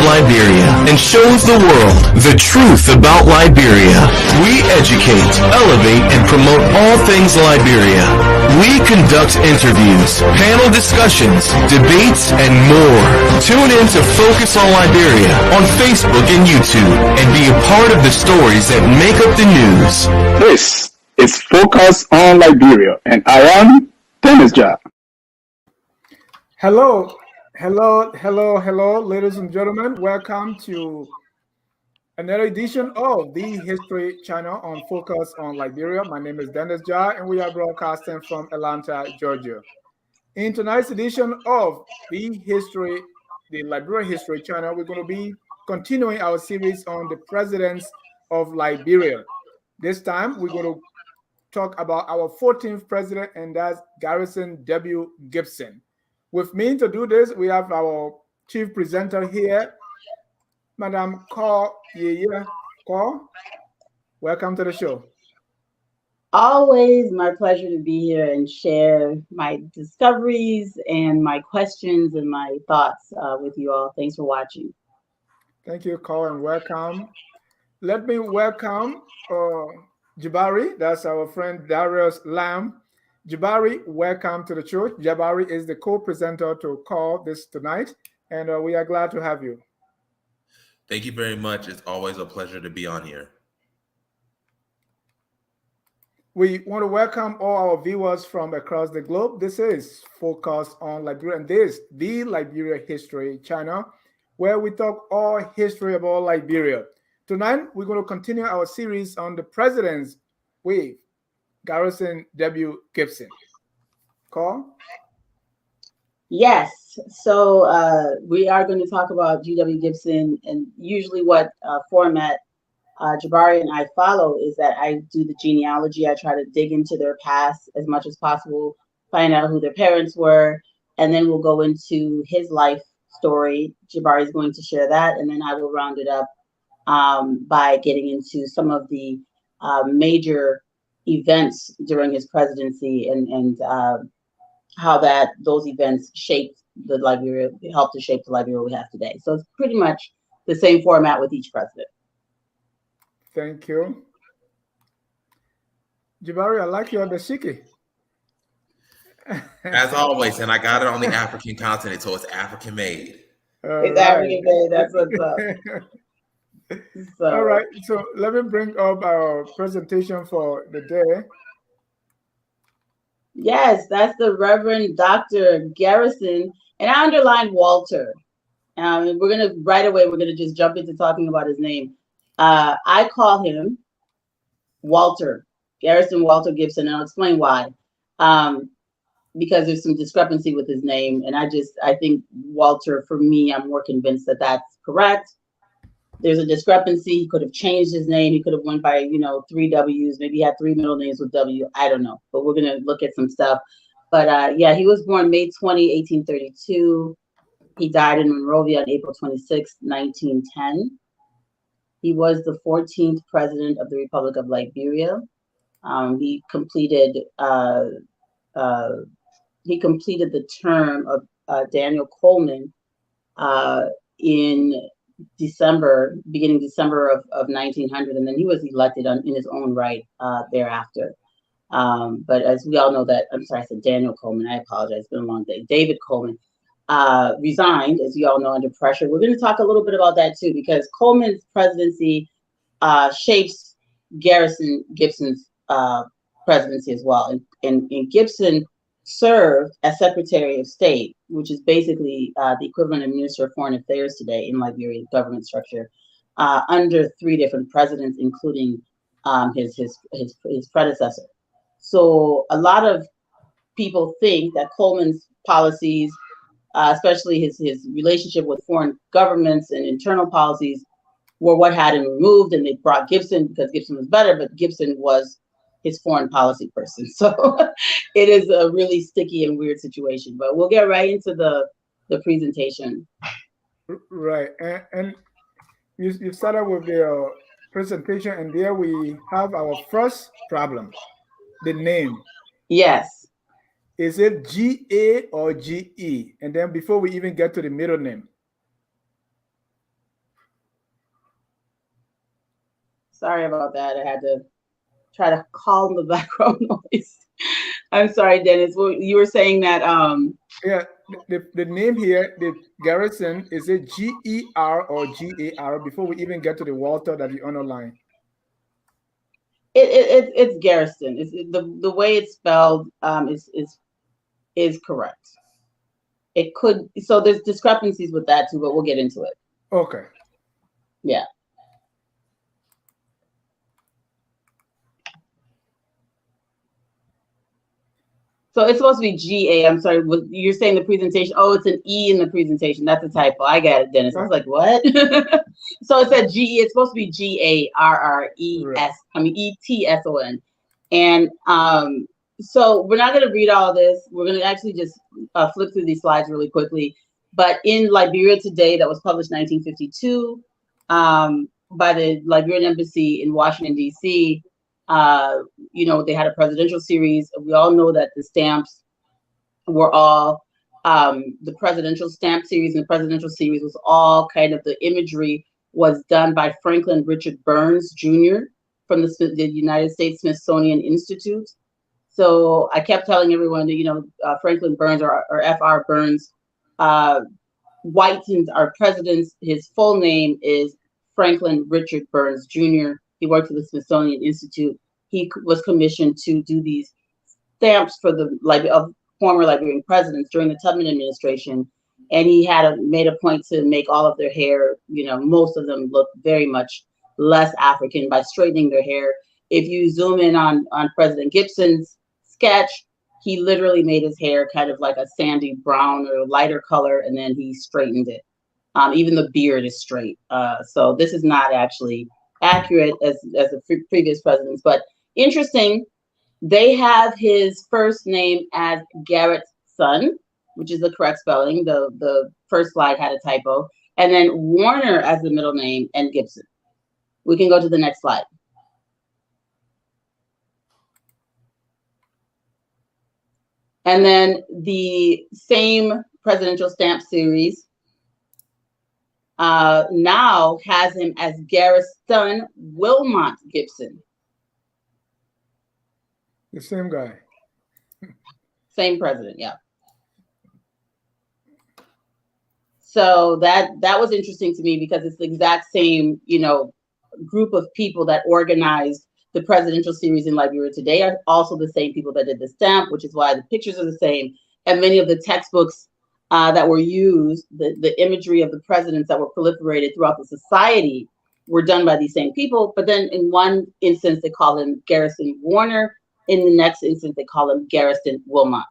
Liberia and shows the world the truth about Liberia. We educate, elevate, and promote all things Liberia. We conduct interviews, panel discussions, debates, and more. Tune in to Focus on Liberia on Facebook and YouTube and be a part of the stories that make up the news. This is Focus on Liberia, and I am Dennis Ja. Hello, ladies and gentlemen. Welcome to another edition of the History Channel on Focus on Liberia. My name is Dennis Ja, and we are broadcasting from Atlanta, Georgia. In tonight's edition of the Liberia History Channel, we're going to be continuing our series on the presidents of Liberia. This time, we're going to talk about our 14th president, and that's Garretson W. Gibson. With me to do this, we have our chief presenter here, Madam Yeyia. Welcome to the show. Always my pleasure to be here and share my discoveries and my questions and my thoughts with you all. Thanks for watching. Thank you, Cole, and welcome. Let me welcome Jabari. That's our friend Darius Lamb. Jabari, welcome to the show. Jabari is the co-presenter to call this tonight, and we are glad to have you. Thank you very much. It's always a pleasure to be on here. We want to welcome all our viewers from across the globe. This is Focus on Liberia, and this is the Liberia History Channel, where we talk all history about Liberia. Tonight, we're going to continue our series on the presidents with Garretson W. Gibson. Call? Yes. So we are going to talk about G.W. Gibson, and usually what format Jabari and I follow is that I do the genealogy. I try to dig into their past as much as possible, find out who their parents were, and then we'll go into his life story. Jabari is going to share that, and then I will round it up by getting into some of the major events during his presidency and how those events shaped the Liberia, helped to shape the Liberia we have today. So it's pretty much the same format with each president. Thank you. Jabari, I like your dashiki. As always, and I got it on the African continent, so it's African made. It's African made, that's what's up. So. All right, so let me bring up our presentation for the day. Yes, that's the Reverend Dr. Garretson, and I underlined Walter. Right away, we're gonna just jump into talking about his name. I call him Walter, Garretson Walter Gibson, and I'll explain why. Because there's some discrepancy with his name, and I think Walter, for me, I'm more convinced that that's correct. There's a discrepancy. He could have changed his name. He could have went by, 3 W's. Maybe he had 3 middle names with W. I don't know. But we're going to look at some stuff. But yeah, he was born May 20, 1832. He died in Monrovia on April 26, 1910. He was the 14th president of the Republic of Liberia. He completed the term of Daniel Coleman in beginning December of 1900, and then he was elected in his own right thereafter. But as we all know I said Daniel Coleman, I apologize, it's been a long day. David Coleman resigned, as you all know, under pressure. We're going to talk a little bit about that too, because Coleman's presidency shapes Garretson Gibson's presidency as well. And Gibson served as Secretary of State, which is basically the equivalent of Minister of Foreign Affairs today in Liberian government structure, under 3 different presidents, including his predecessor. So a lot of people think that Coleman's policies, especially his relationship with foreign governments and internal policies, were what had him removed, and they brought Gibson because Gibson was better, but Gibson was his foreign policy person. So it is a really sticky and weird situation, but we'll get right into the presentation. Right, and you started with the presentation, and there we have our first problem, the name. Yes. Is it G-A or G-E? And then before we even get to the middle name. Sorry about that. I had to try to calm the background noise. I'm sorry, Dennis. Well, you were saying that Yeah, the name here, the Garretson, is it G-E-R or G-A-R before we even get to the Walter that you underline? it's Garretson. It's the way it's spelled is correct. It could, so there's discrepancies with that too, but we'll get into it. Okay. Yeah. So it's supposed to be G-A. I'm sorry. You're saying the presentation. Oh, it's an E in the presentation. That's a typo. I got it, Dennis. I was like, what? So it said G-E. It's supposed to be G-A-R-R-E-S. I mean, E-T-S-O-N. And so we're not going to read all this. We're going to actually just flip through these slides really quickly. But in Liberia Today, that was published 1952 by the Liberian Embassy in Washington, D.C., you know, they had a presidential series. We all know that the stamps were all the presidential stamp series, and the presidential series was all kind of, the imagery was done by Franklin Richard Burns Jr. from the United States Smithsonian Institute. So I kept telling everyone that, you know, Franklin Burns or F.R. Burns, whitens our presidents. His full name is Franklin Richard Burns Jr. He worked for the Smithsonian Institute. He was commissioned to do these stamps for the former Liberian presidents during the Tubman administration, and he had made a point to make all of their hair, you know, most of them look very much less African by straightening their hair. If you zoom in on President Gibson's sketch, he literally made his hair kind of like a sandy brown or lighter color, and then he straightened it. Even the beard is straight. So this is not actually accurate as the previous presidents, but interesting. They have his first name as Garretson, which is the correct spelling. The first slide had a typo, and then Warner as the middle name, and Gibson. We can go to the next slide. And then the same presidential stamp series now has him as Garretson Wilmot Gibson. The same guy. Same president, yeah. So that was interesting to me, because it's the exact same, you know, group of people that organized the presidential series in Liberia Today are also the same people that did the stamp, which is why the pictures are the same. And many of the textbooks that were used, the imagery of the presidents that were proliferated throughout the society were done by these same people. But then in one instance, they call him Garretson Warner. In the next instance, they call him Garretson Wilmot.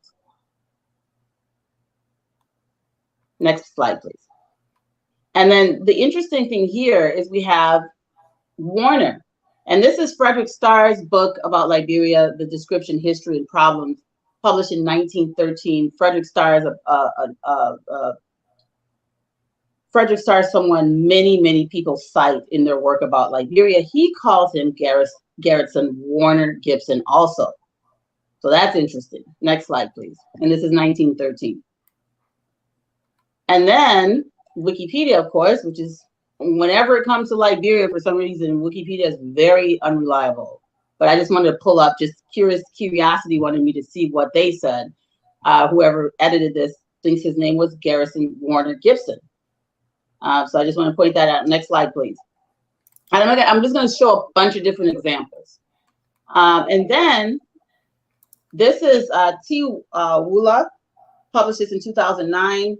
Next slide, please. And then the interesting thing here is we have Warner. And this is Frederick Starr's book about Liberia, The Description, History, and Problems, published in 1913. Frederick Starr is someone many people cite in their work about Liberia. He calls him Garretson Warner Gibson also. So that's interesting. Next slide, please. And this is 1913. And then Wikipedia, of course, which is, whenever it comes to Liberia, for some reason, Wikipedia is very unreliable. But I just wanted to pull up, just curiosity wanted me to see what they said. Whoever edited this thinks his name was Garretson Warner Gibson. So I just want to point that out. Next slide, please. And I'm just going to show a bunch of different examples. And then this is T. Wula, published this in 2009.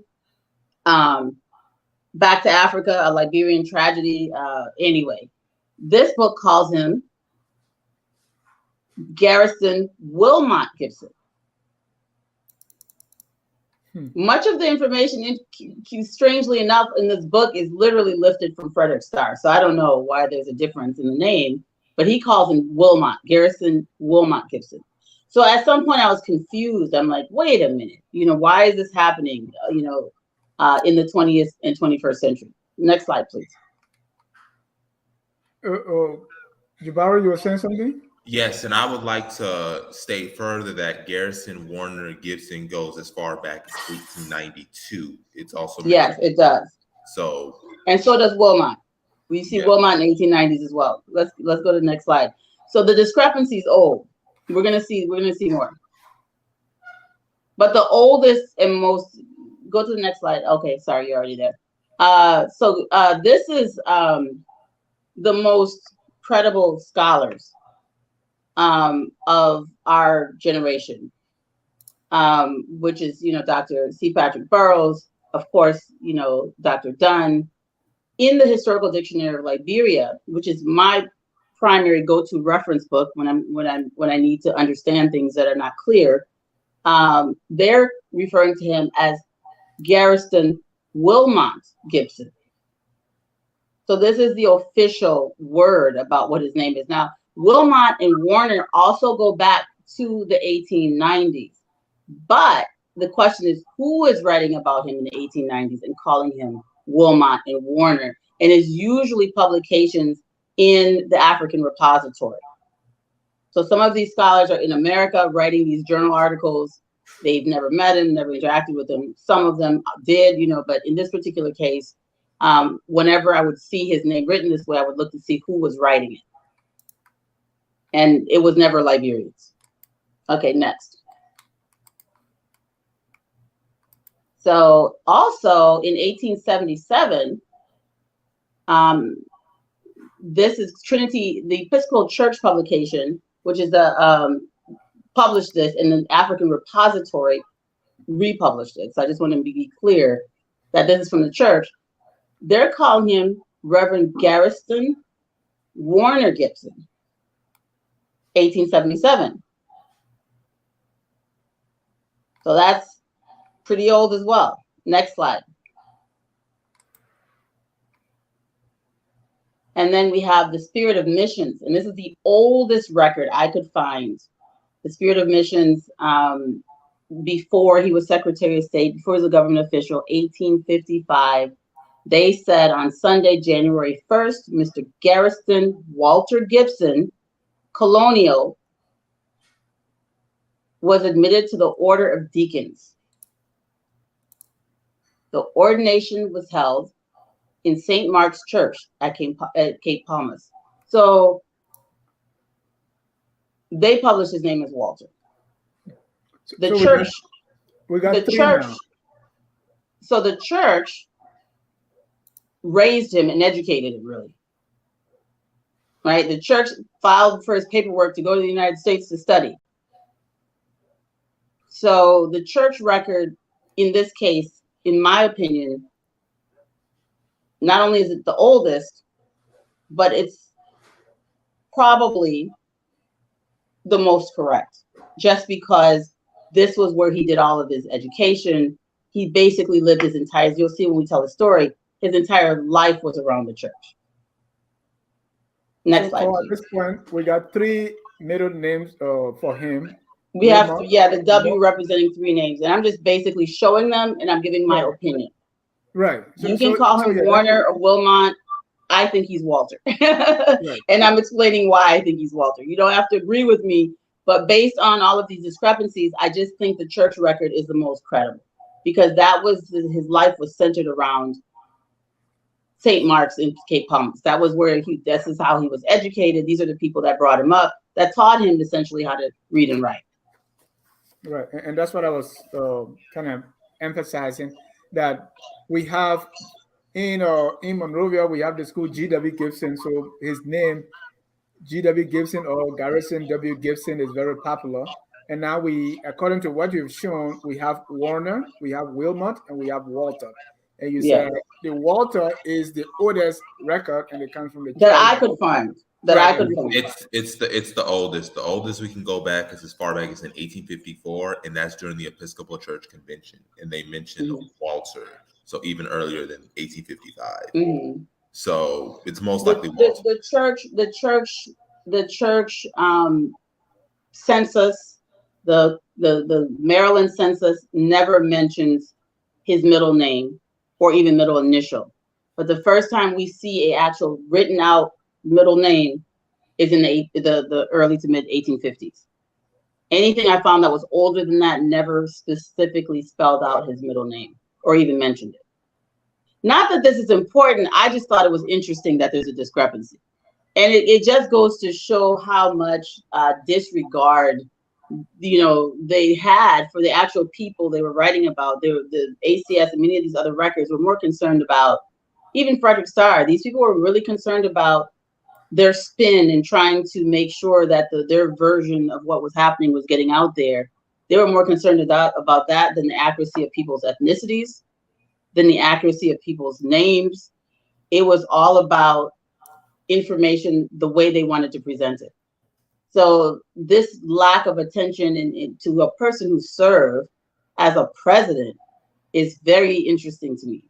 Back to Africa, a Liberian tragedy. Anyway, this book calls him Garretson Wilmot Gibson. Much of the information, strangely enough, in this book is literally lifted from Frederick Starr. So I don't know why there's a difference in the name, but he calls him Wilmot, Garretson Wilmot Gibson. So at some point I was confused. I'm like, wait a minute, you know, why is this happening, you know, in the 20th and 21st century? Next slide, please. Jabari, you were saying something? Yes, and I would like to state further that Garretson Warner Gibson goes as far back as 1892. It's also yes, it does. So, and so does Wilmot. We see Wilmot in the 1890s as well. Let's go to the next slide. So the discrepancy is old. We're gonna see more. But the oldest and most, go to the next slide. Okay, sorry, you're already there. This is the most credible scholars of our generation, which is, Dr. C. Patrick Burroughs, of course, Dr. Dunn. In the Historical Dictionary of Liberia, which is my primary go-to reference book when I need to understand things that are not clear, they're referring to him as Garretson Wilmot Gibson. So this is the official word about what his name is. Now, Wilmot and Warner also go back to the 1890s, but the question is, who is writing about him in the 1890s and calling him Wilmot and Warner? And it's usually publications in the African repository. So some of these scholars are in America writing these journal articles. They've never met him, never interacted with him. Some of them did, but in this particular case, whenever I would see his name written this way, I would look to see who was writing it. And it was never Liberians. Okay, next. So also in 1877, this is Trinity, the Episcopal Church publication, which is published this, and the African Repository republished it. So I just want to be clear that this is from the church. They're calling him Reverend Garretson Warner Gibson, 1877. So that's pretty old as well. Next slide. And then we have the Spirit of Missions, and this is the oldest record I could find. The Spirit of Missions, before he was Secretary of State, before he was a government official, 1855. They said on Sunday, January 1st, Mr. Garretson Walter Gibson, Colonial, was admitted to the Order of Deacons. The ordination was held in St. Mark's Church at Cape Palmas. So they published his name as Walter. The church, we got the church. Now. So the church raised him and educated him, really. Right? The church filed for his paperwork to go to the United States to study. So the church record, in this case, in my opinion, not only is it the oldest, but it's probably the most correct, just because this was where he did all of his education. He basically lived his entire, you'll see when we tell the story, his entire life was around the church. Next slide, please. At this point, we got three middle names for him. We have, the W representing three names, and I'm just basically showing them, and I'm giving my opinion. Right. You can call him Warner or Wilmot. I think he's Walter. Right. And I'm explaining why I think he's Walter. You don't have to agree with me, but based on all of these discrepancies, I just think the church record is the most credible, because that was his life was centered around St. Mark's in Cape Palmas. That was where this is how he was educated. These are the people that brought him up, that taught him essentially how to read and write. Right. And that's what I was kind of emphasizing, that we have in Monrovia, we have the school G.W. Gibson. So his name, G.W. Gibson or Garretson W. Gibson, is very popular. And now we, according to what you've shown, we have Warner, we have Wilmot, and we have Walter. And you said the Walter is the oldest record, and it comes from the that I could find. It's the oldest. The oldest we can go back is as far back as in 1854, and that's during the Episcopal Church Convention, and they mentioned Walter. So even earlier than 1855. Mm-hmm. So it's most likely Walter. The church census, the Maryland census never mentions his middle name or even middle initial. But the first time we see an actual written out middle name is in the early to mid 1850s. Anything I found that was older than that never specifically spelled out his middle name or even mentioned it. Not that this is important. I just thought it was interesting that there's a discrepancy. And it just goes to show how much disregard, they had for the actual people they were writing about. The ACS and many of these other records were more concerned about, even Frederick Starr. These people were really concerned about their spin and trying to make sure that their version of what was happening was getting out there. They were more concerned about that than the accuracy of people's ethnicities, than the accuracy of people's names. It was all about information the way they wanted to present it. So this lack of attention to a person who served as a president is very interesting to me.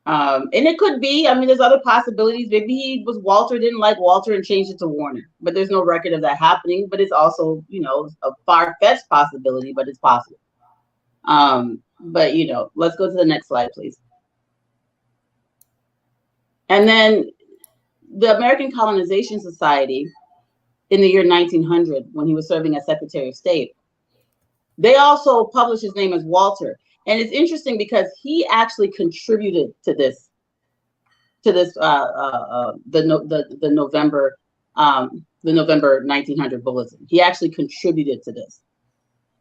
And it could be, there's other possibilities. Maybe Walter didn't like Walter and changed it to Warner, but there's no record of that happening. But it's also, a far-fetched possibility, but it's possible. But, let's go to the next slide, please. And then the American Colonization Society, in the year 1900, when he was serving as Secretary of State, they also published his name as Walter. And it's interesting because he actually contributed to this, the November 1900 bulletin. He actually contributed to this.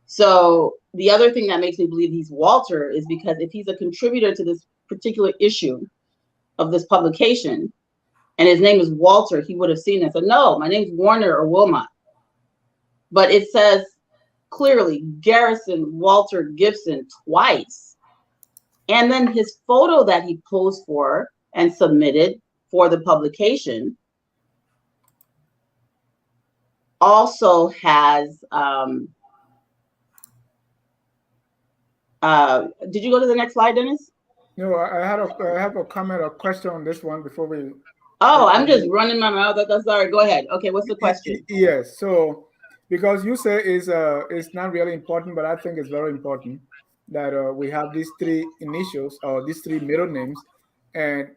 So the other thing that makes me believe he's Walter is because if he's a contributor to this particular issue of this publication, and his name is Walter, he would have seen it. So no, my name's Warner or Wilmot. But it says clearly Garretson, Walter Gibson twice. And then his photo that he posed for and submitted for the publication also has, did you go to the next slide, Dennis? No, I have a comment or question on this one before we. Oh, I'm just running my mouth. That's sorry. Go ahead. Okay, what's the question? Yes. So, because you say it's not really important, but I think it's very important that we have these three initials or these three middle names, and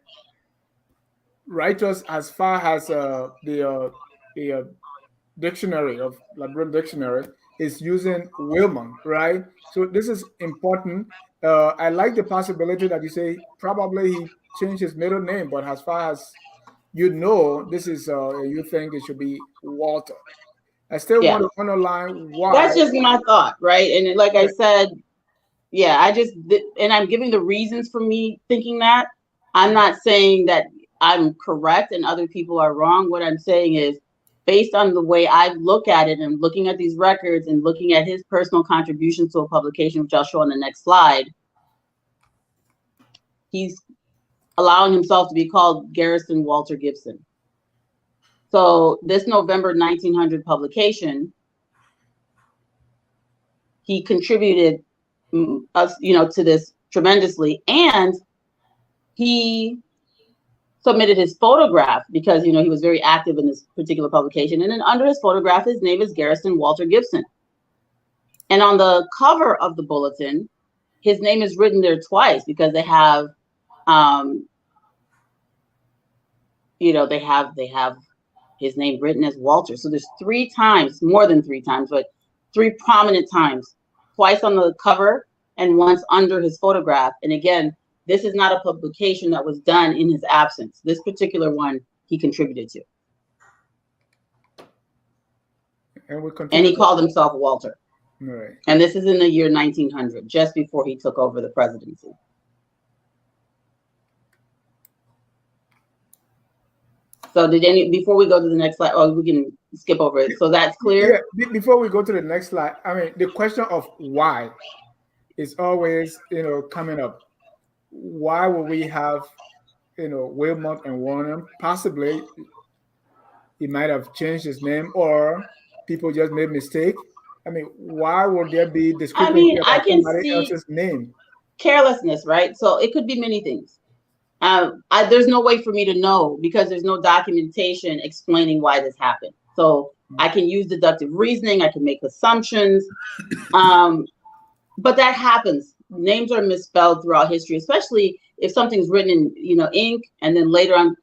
writers as far as the dictionary of Liberian dictionary is using Wilmot, right? So this is important. I like the possibility that you say probably he changed his middle name, but as far as this is you think it should be Walter. I still want to underline why. That's just my thought, right? And like I said, and I'm giving the reasons for me thinking that. I'm not saying that I'm correct and other people are wrong. What I'm saying is, based on the way I look at it and looking at these records and looking at his personal contributions to a publication, which I'll show on the next slide, he's allowing himself to be called Garretson Walter Gibson. So this November 1900 publication, he contributed to this tremendously, and he submitted his photograph because he was very active in this particular publication. And then under his photograph, his name is Garretson Walter Gibson. And on the cover of the bulletin, his name is written there twice because they have, they have his name written as Walter. So there's more than three times, but three prominent times, twice on the cover and once under his photograph. And again, this is not a publication that was done in his absence. This particular one he contributed to. And he called himself Walter. Right. And this is in the year 1900, just before he took over the presidency. So before we go to the next slide, we can skip over it. So that's clear? Yeah, before we go to the next slide, the question of why is always, coming up. Why would we have, Wilmot and Warner? Possibly he might have changed his name or people just made mistake. Why would there be discrepancy about somebody else's name? Carelessness, right? So it could be many things. There's no way for me to know because there's no documentation explaining why this happened. So I can use deductive reasoning. I can make assumptions. But that happens. Names are misspelled throughout history, especially if something's written in, ink and then later on,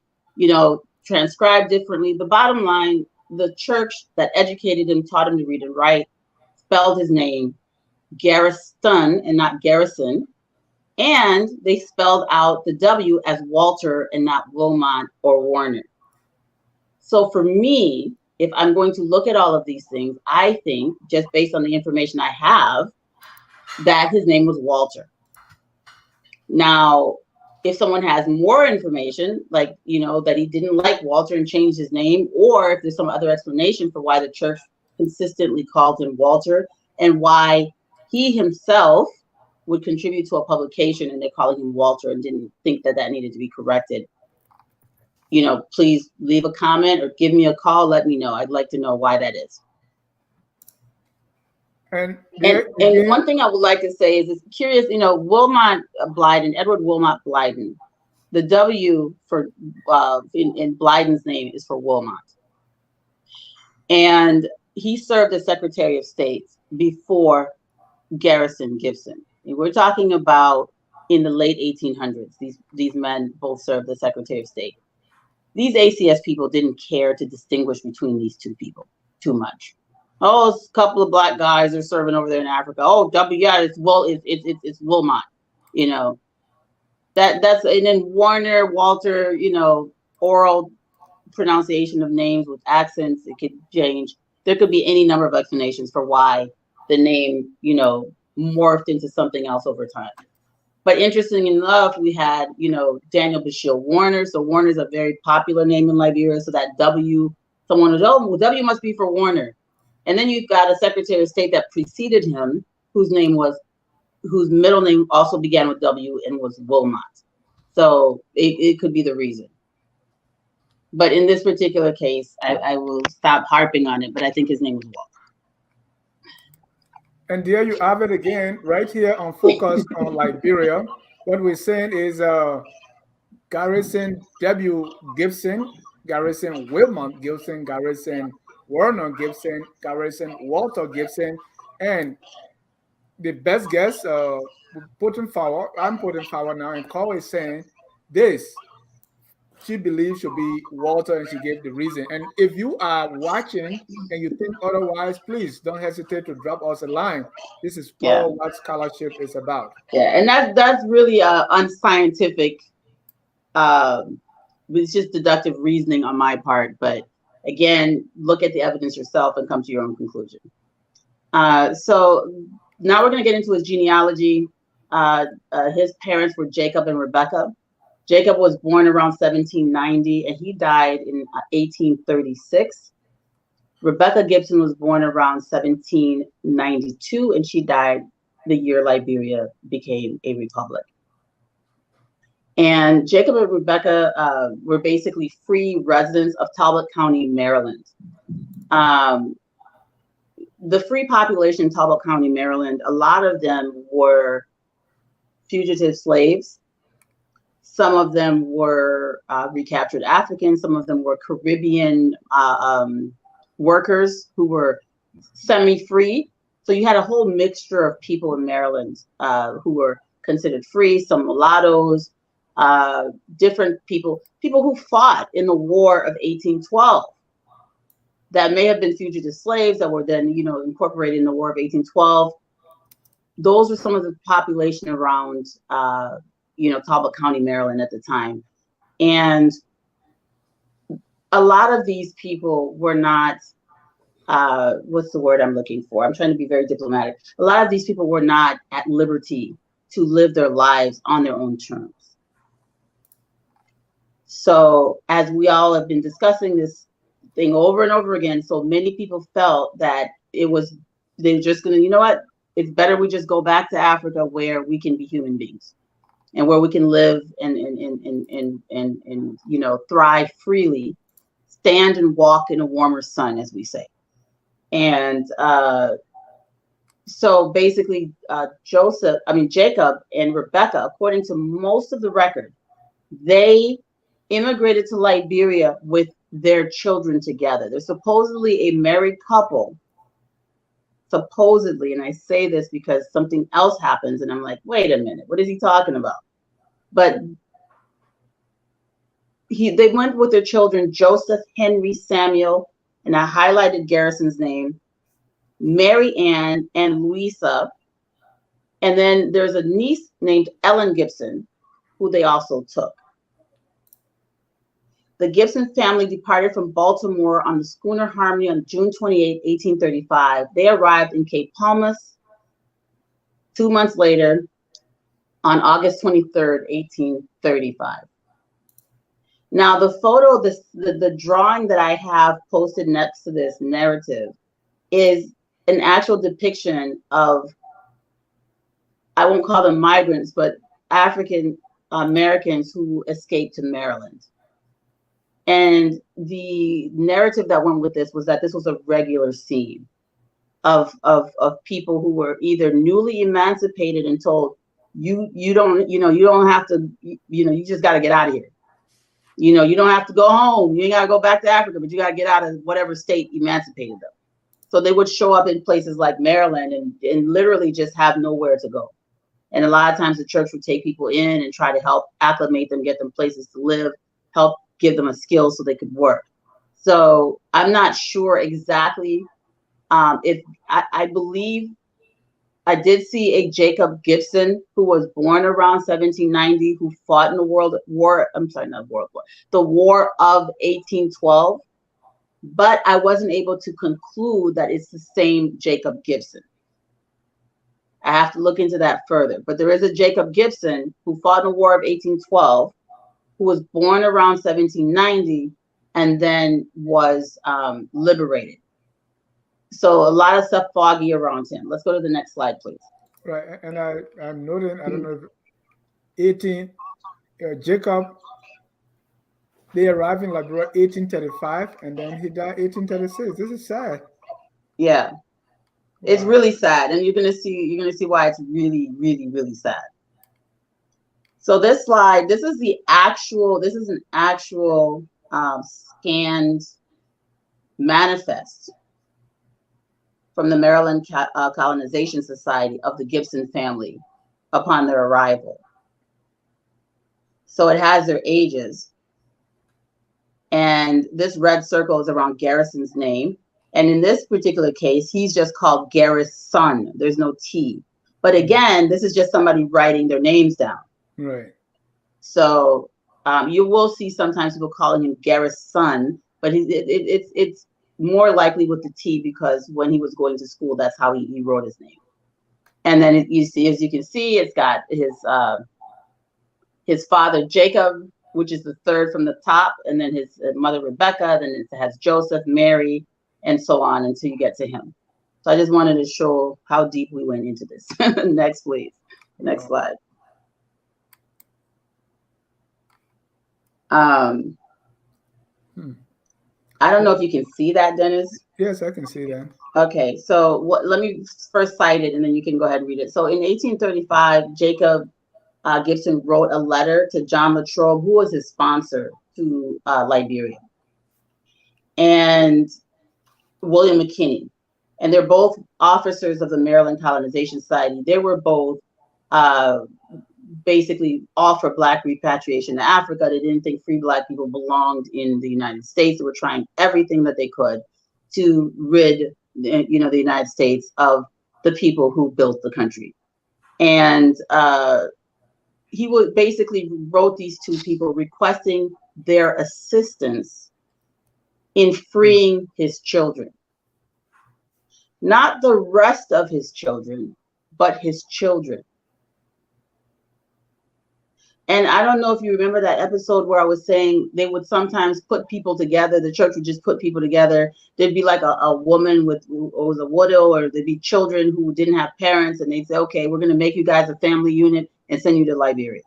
transcribed differently. The bottom line, the church that educated him, taught him to read and write, spelled his name Garretson and not Garrison. And they spelled out the W as Walter and not Wilmot or Warner. So for me, if I'm going to look at all of these things, I think, just based on the information I have, that his name was Walter. Now, if someone has more information, like, you know, that he didn't like Walter and changed his name, or if there's some other explanation for why the church consistently called him Walter and why he himself would contribute to a publication and they're calling him Walter and didn't think that that needed to be corrected, you know, please leave a comment or give me a call. Let me know. I'd like to know why that is. And one thing I would like to say is, it's curious, you know, Wilmot Blyden, Edward Wilmot Blyden, the W for in Blyden's name is for Wilmot. And he served as Secretary of State before Garretson Gibson. And we're talking about in the late 1800s. These men both served as Secretary of State. These ACS people didn't care to distinguish between these two people too much. Oh, it's a couple of black guys are serving over there in Africa. Oh, yeah, it's Wilmot, you know. That's and then Warner, Walter, you know, oral pronunciation of names with accents, it could change. There could be any number of explanations for why the name, you know, morphed into something else over time. But interesting enough, we had, you know, Daniel Bashir Warner. So Warner is a very popular name in Liberia. So that W, someone was, oh, well, W must be for Warner. And then you've got a Secretary of State that preceded him, whose middle name also began with W and was Wilmot. So it could be the reason. But in this particular case, I will stop harping on it, but I think his name was Walter. And there you have it again, right here on Focus on Liberia. What we're saying is Garretson W. Gibson, Garretson Wilmot Gibson, Garretson Warner Gibson, Garretson Walter Gibson, and the best guess, I'm putting forward now, and Cole is saying this. She believes should be Walter, and she gave the reason. And if you are watching and you think otherwise, please don't hesitate to drop us a line. This is what scholarship is about. Yeah, and that's really unscientific. It's just deductive reasoning on my part. But again, look at the evidence yourself and come to your own conclusion. So now we're going to get into his genealogy. His parents were Jacob and Rebecca. Jacob was born around 1790 and he died in 1836. Rebecca Gibson was born around 1792 and she died the year Liberia became a republic. And Jacob and Rebecca were basically free residents of Talbot County, Maryland. The free population in Talbot County, Maryland, a lot of them were fugitive slaves. Some of them were recaptured Africans. Some of them were Caribbean workers who were semi-free. So you had a whole mixture of people in Maryland who were considered free, some mulattoes, different people who fought in the War of 1812 that may have been fugitive slaves that were then, you know, incorporated in the War of 1812. Those were some of the population around you know, Talbot County, Maryland at the time. And a lot of these people were not, what's the word I'm looking for? I'm trying to be very diplomatic. A lot of these people were not at liberty to live their lives on their own terms. So as we all have been discussing this thing over and over again, so many people felt that they're just gonna, you know what? It's better we just go back to Africa where we can be human beings. And where we can live and you know, thrive freely, stand and walk in a warmer sun, as we say. And so basically, Jacob and Rebecca, according to most of the record, they immigrated to Liberia with their children together. They're supposedly a married couple. Supposedly, and I say this because something else happens and I'm like, wait a minute, what is he talking about? But they went with their children, Joseph, Henry, Samuel, and I highlighted Garrison's name, Mary Ann and Louisa, And then there's a niece named Ellen Gibson, who they also took. The Gibson family departed from Baltimore on the schooner Harmony on June 28, 1835. They arrived in Cape Palmas 2 months later on August 23rd, 1835. Now, the photo, the drawing that I have posted next to this narrative is an actual depiction of, I won't call them migrants, but African Americans who escaped to Maryland. And the narrative that went with this was that this was a regular scene of people who were either newly emancipated and told, you don't have to, you just got to get out of here. You don't have to go home. You ain't got to go back to Africa, but you got to get out of whatever state emancipated them. So they would show up in places like Maryland and literally just have nowhere to go. And a lot of times the church would take people in and try to help acclimate them, get them places to live, help give them a skill so they could work. So I'm not sure exactly if I believe I did see a Jacob Gibson who was born around 1790, who fought in the War of 1812. But I wasn't able to conclude that it's the same Jacob Gibson. I have to look into that further. But there is a Jacob Gibson who fought in the War of 1812, who was born around 1790, and then was liberated. So a lot of stuff foggy around him. Let's go to the next slide, please. Right, and I'm noting, I don't know, Jacob, they arrived in Liberia 1835, and then he died 1836. This is sad. Yeah, it's really sad, and you're gonna see why it's really, really, really sad. So this slide, this is an actual scanned manifest from the Maryland Colonization Society of the Gibson family upon their arrival. So it has their ages. And this red circle is around Garretson's name. And in this particular case, he's just called Garretson. There's no T. But again, this is just somebody writing their names down. Right. So you will see sometimes people calling him Garretson, but it's more likely with the T because when he was going to school, that's how he wrote his name. And then you see, as you can see, it's got his father Jacob, which is the third from the top, and then his mother Rebecca, then it has Joseph, Mary, and so on until you get to him. So I just wanted to show how deep we went into this. Next, please. Next slide. I don't know if you can see that, Dennis. Yes, I can see that. Okay, so let me first cite it, and then you can go ahead and read it. So in 1835, Jacob Gibson wrote a letter to John Latrobe, who was his sponsor to Liberia, and William McKinney. And they're both officers of the Maryland Colonization Society. They were both basically all for Black repatriation to Africa. They didn't think free Black people belonged in the United States. They were trying everything that they could to rid the United States of the people who built the country. And he would basically wrote these two people requesting their assistance in freeing his children. Not the rest of his children, but his children. And I don't know if you remember that episode where I was saying they would sometimes put people together. The church would just put people together. There'd be like a woman who was a widow, or there'd be children who didn't have parents, and they'd say, okay, we're going to make you guys a family unit and send you to Liberia.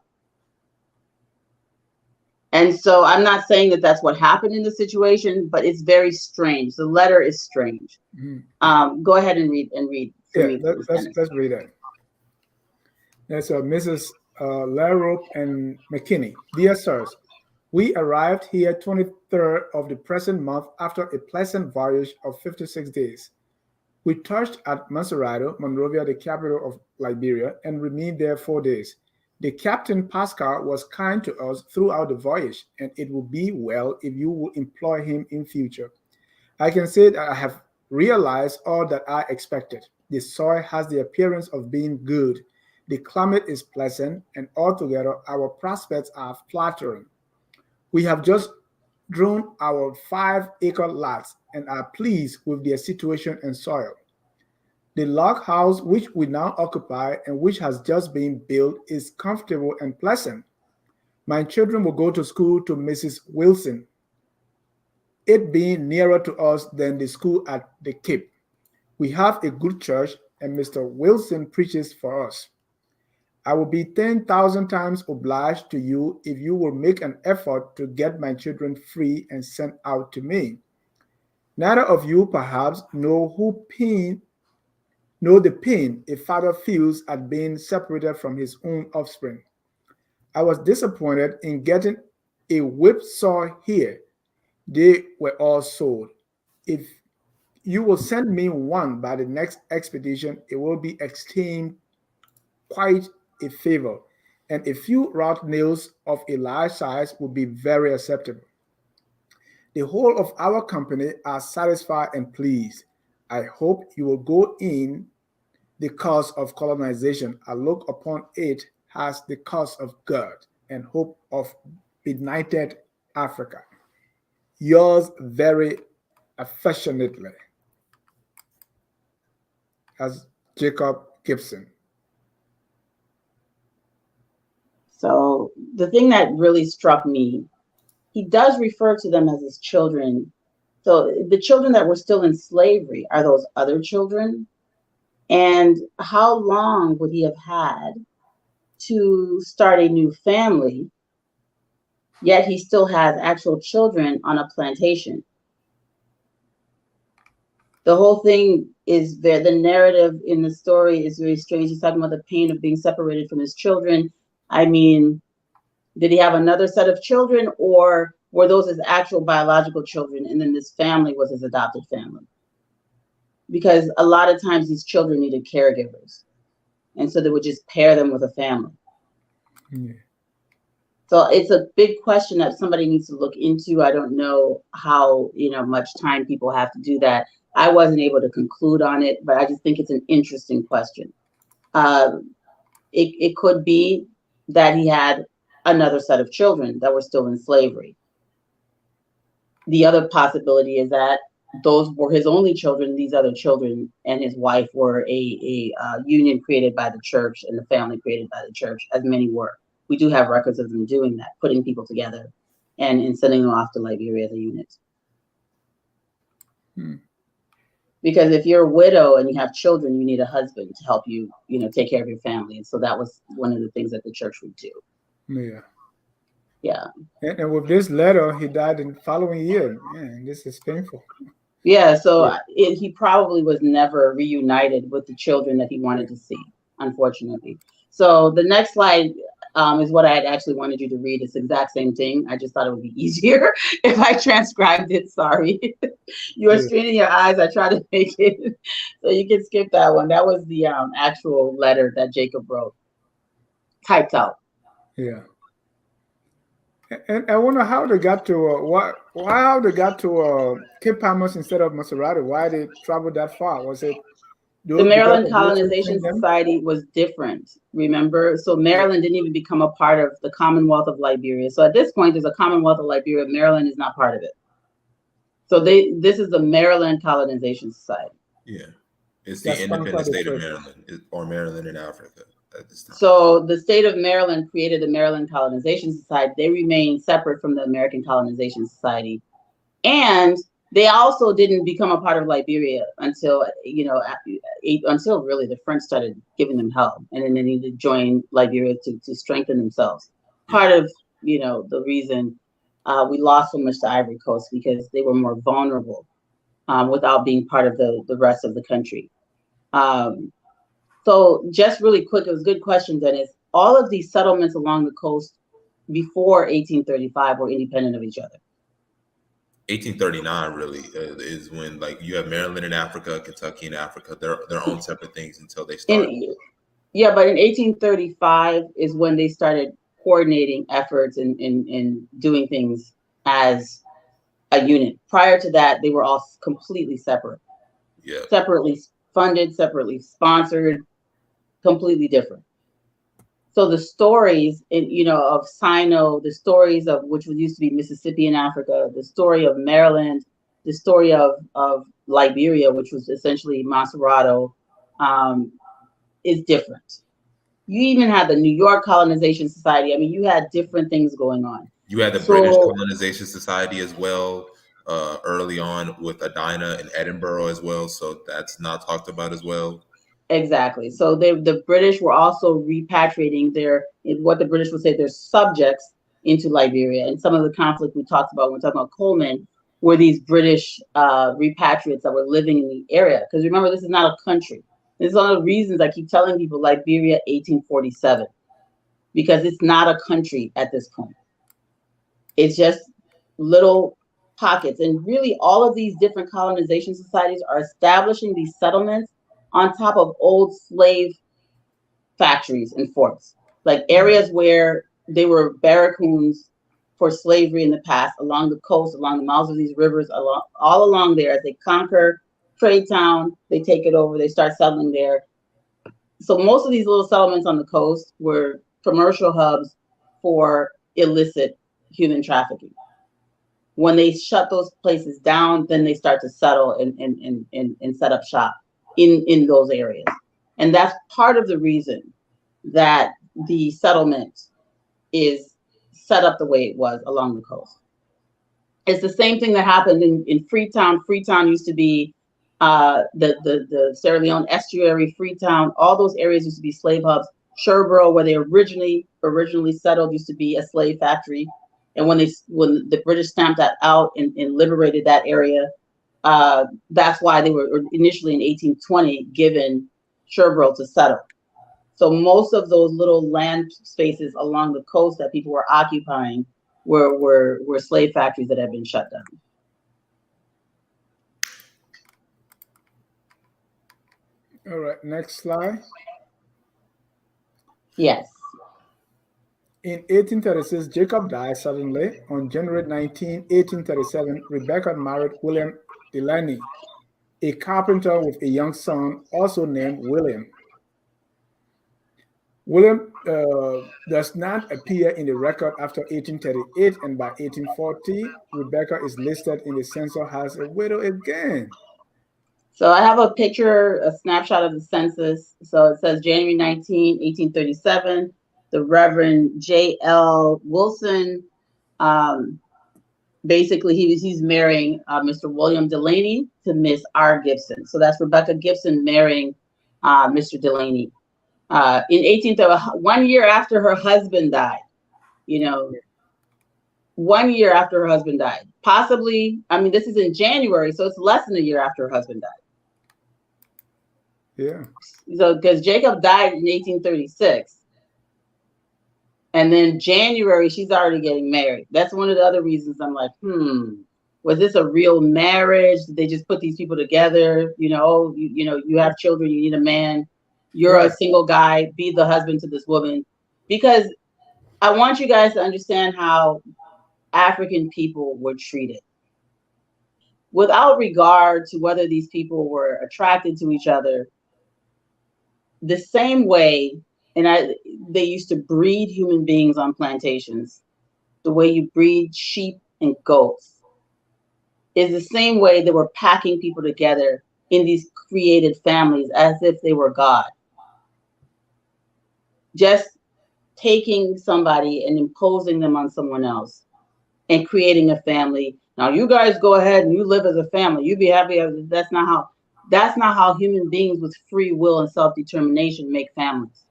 And so I'm not saying that that's what happened in the situation, but it's very strange. The letter is strange. Mm-hmm. Go ahead and read. Yeah, let's read it. That's Mrs. LaRope and McKinney. Dear sirs, we arrived here 23rd of the present month after a pleasant voyage of 56 days. We touched at Monrovia, the capital of Liberia, and remained there 4 days. The Captain Pascal was kind to us throughout the voyage, and it would be well if you would employ him in future. I can say that I have realized all that I expected. The soil has the appearance of being good. The climate is pleasant, and altogether our prospects are flattering. We have just drawn our 5-acre lots and are pleased with their situation and soil. The log house which we now occupy and which has just been built is comfortable and pleasant. My children will go to school to Mrs. Wilson, it being nearer to us than the school at the Cape. We have a good church, and Mr. Wilson preaches for us. I will be 10,000 times obliged to you if you will make an effort to get my children free and sent out to me. Neither of you perhaps know the pain a father feels at being separated from his own offspring. I was disappointed in getting a whipsaw here. They were all sold. If you will send me one by the next expedition, it will be esteemed quite a favor, and a few wrought nails of a large size would be very acceptable. The whole of our company are satisfied and pleased. I hope you will go in the cause of colonization. I look upon it as the cause of God and hope of benighted Africa. Yours very affectionately, as Jacob Gibson. So the thing that really struck me, he does refer to them as his children. So the children that were still in slavery are those other children? And how long would he have had to start a new family, yet he still has actual children on a plantation? The whole thing is there. The narrative in the story is very strange. He's talking about the pain of being separated from his children. I mean, did he have another set of children, or were those his actual biological children, and then this family was his adopted family? Because a lot of times these children needed caregivers, and so they would just pair them with a family. Yeah. So it's a big question that somebody needs to look into. I don't know how much time people have to do that. I wasn't able to conclude on it, but I just think it's an interesting question. It could be that he had another set of children that were still in slavery. The other possibility is that those were his only children. These other children and his wife were a union created by the church and the family created by the church, as many were. We do have records of them doing that, putting people together and sending them off to Liberia as a unit. Because if you're a widow and you have children, you need a husband to help you, take care of your family. And so that was one of the things that the church would do. Yeah. Yeah. And with this letter, he died in the following year. Man, this is painful. Yeah. So he probably was never reunited with the children that he wanted to see, unfortunately. So the next slide is what I had actually wanted you to read. It's the exact same thing. I just thought it would be easier if I transcribed it. Sorry. You are straining your eyes. I tried to make it so you can skip that one. That was the actual letter that Jacob wrote, typed out. Yeah. And I wonder how they got to how they got to Cape Palmas instead of Maserati. Why they traveled that far? Was it the Maryland Colonization Society was different, remember? So Maryland didn't even become a part of the Commonwealth of Liberia. So at this point, there's a Commonwealth of Liberia. Maryland is not part of it. So this is the Maryland Colonization Society. Yeah, it's the independent state of Maryland, or Maryland in Africa at this time. So the state of Maryland created the Maryland Colonization Society. They remain separate from the American Colonization Society. And they also didn't become a part of Liberia until, until really the French started giving them help. And then they needed to join Liberia to strengthen themselves. Part of, the reason we lost so much to Ivory Coast, because they were more vulnerable without being part of the rest of the country. So just really quick, it was a good question, Dennis. All of these settlements along the coast before 1835 were independent of each other. 1839 really is when you have Maryland in Africa, Kentucky in Africa. They're their own separate things until they start. But in 1835 is when they started coordinating efforts and doing things as a unit. Prior to that, they were all completely separate. Yeah. Separately funded, separately sponsored, completely different. So the stories, of Sino, the stories of which used to be Mississippi in Africa, the story of Maryland, the story of Liberia, which was essentially Maserado, is different. You even had the New York Colonization Society. I mean, you had different things going on. You had the British Colonization Society as well, early on with Edina in Edinburgh as well. So that's not talked about as well. Exactly. So the British were also repatriating what the British would say, their subjects into Liberia. And some of the conflict we talked about when we're talking about Coleman were these British repatriates that were living in the area. Because remember, this is not a country. This is one of the reasons I keep telling people Liberia 1847, because it's not a country at this point. It's just little pockets. And really, all of these different colonization societies are establishing these settlements on top of old slave factories and forts, like areas where they were barracoons for slavery in the past, along the coast, along the mouths of these rivers, all along there. As they conquer trade town, they take it over, they start settling there. So most of these little settlements on the coast were commercial hubs for illicit human trafficking. When they shut those places down, then they start to settle and set up shop in those areas. And that's part of the reason that the settlement is set up the way it was along the coast. It's the same thing that happened in Freetown. Freetown used to be the Sierra Leone estuary, Freetown, all those areas used to be slave hubs. Sherboro, where they originally settled, used to be a slave factory. And when the British stamped that out and liberated that area, that's why they were initially in 1820 given Sherboro to settle. So most of those little land spaces along the coast that people were occupying were slave factories that had been shut down. All right, next slide. Yes. In 1836, Jacob died suddenly. On January 19, 1837, Rebecca married William Delaney, a carpenter with a young son also named William. William does not appear in the record after 1838, and by 1840, Rebecca is listed in the census as a widow again. So I have a picture, a snapshot of the census. So it says January 19, 1837, the Reverend J.L. Wilson, basically he's marrying Mr. William Delaney to Miss R. Gibson. So that's Rebecca Gibson marrying Mr. Delaney. In 1 year after her husband died, 1 year after her husband died, possibly, I mean, this is in January, so it's less than a year after her husband died. Yeah. So, because Jacob died in 1836, and then January, she's already getting married. That's one of the other reasons I'm like, was this a real marriage? Did they just put these people together? You have children, you need a man. You're a single guy, be the husband to this woman. Because I want you guys to understand how African people were treated. Without regard to whether these people were attracted to each other, the same way, they used to breed human beings on plantations, the way you breed sheep and goats, is the same way they were packing people together in these created families as if they were God. Just taking somebody and imposing them on someone else and creating a family. Now you guys go ahead and you live as a family. You be happy. That's not how human beings with free will and self-determination make families.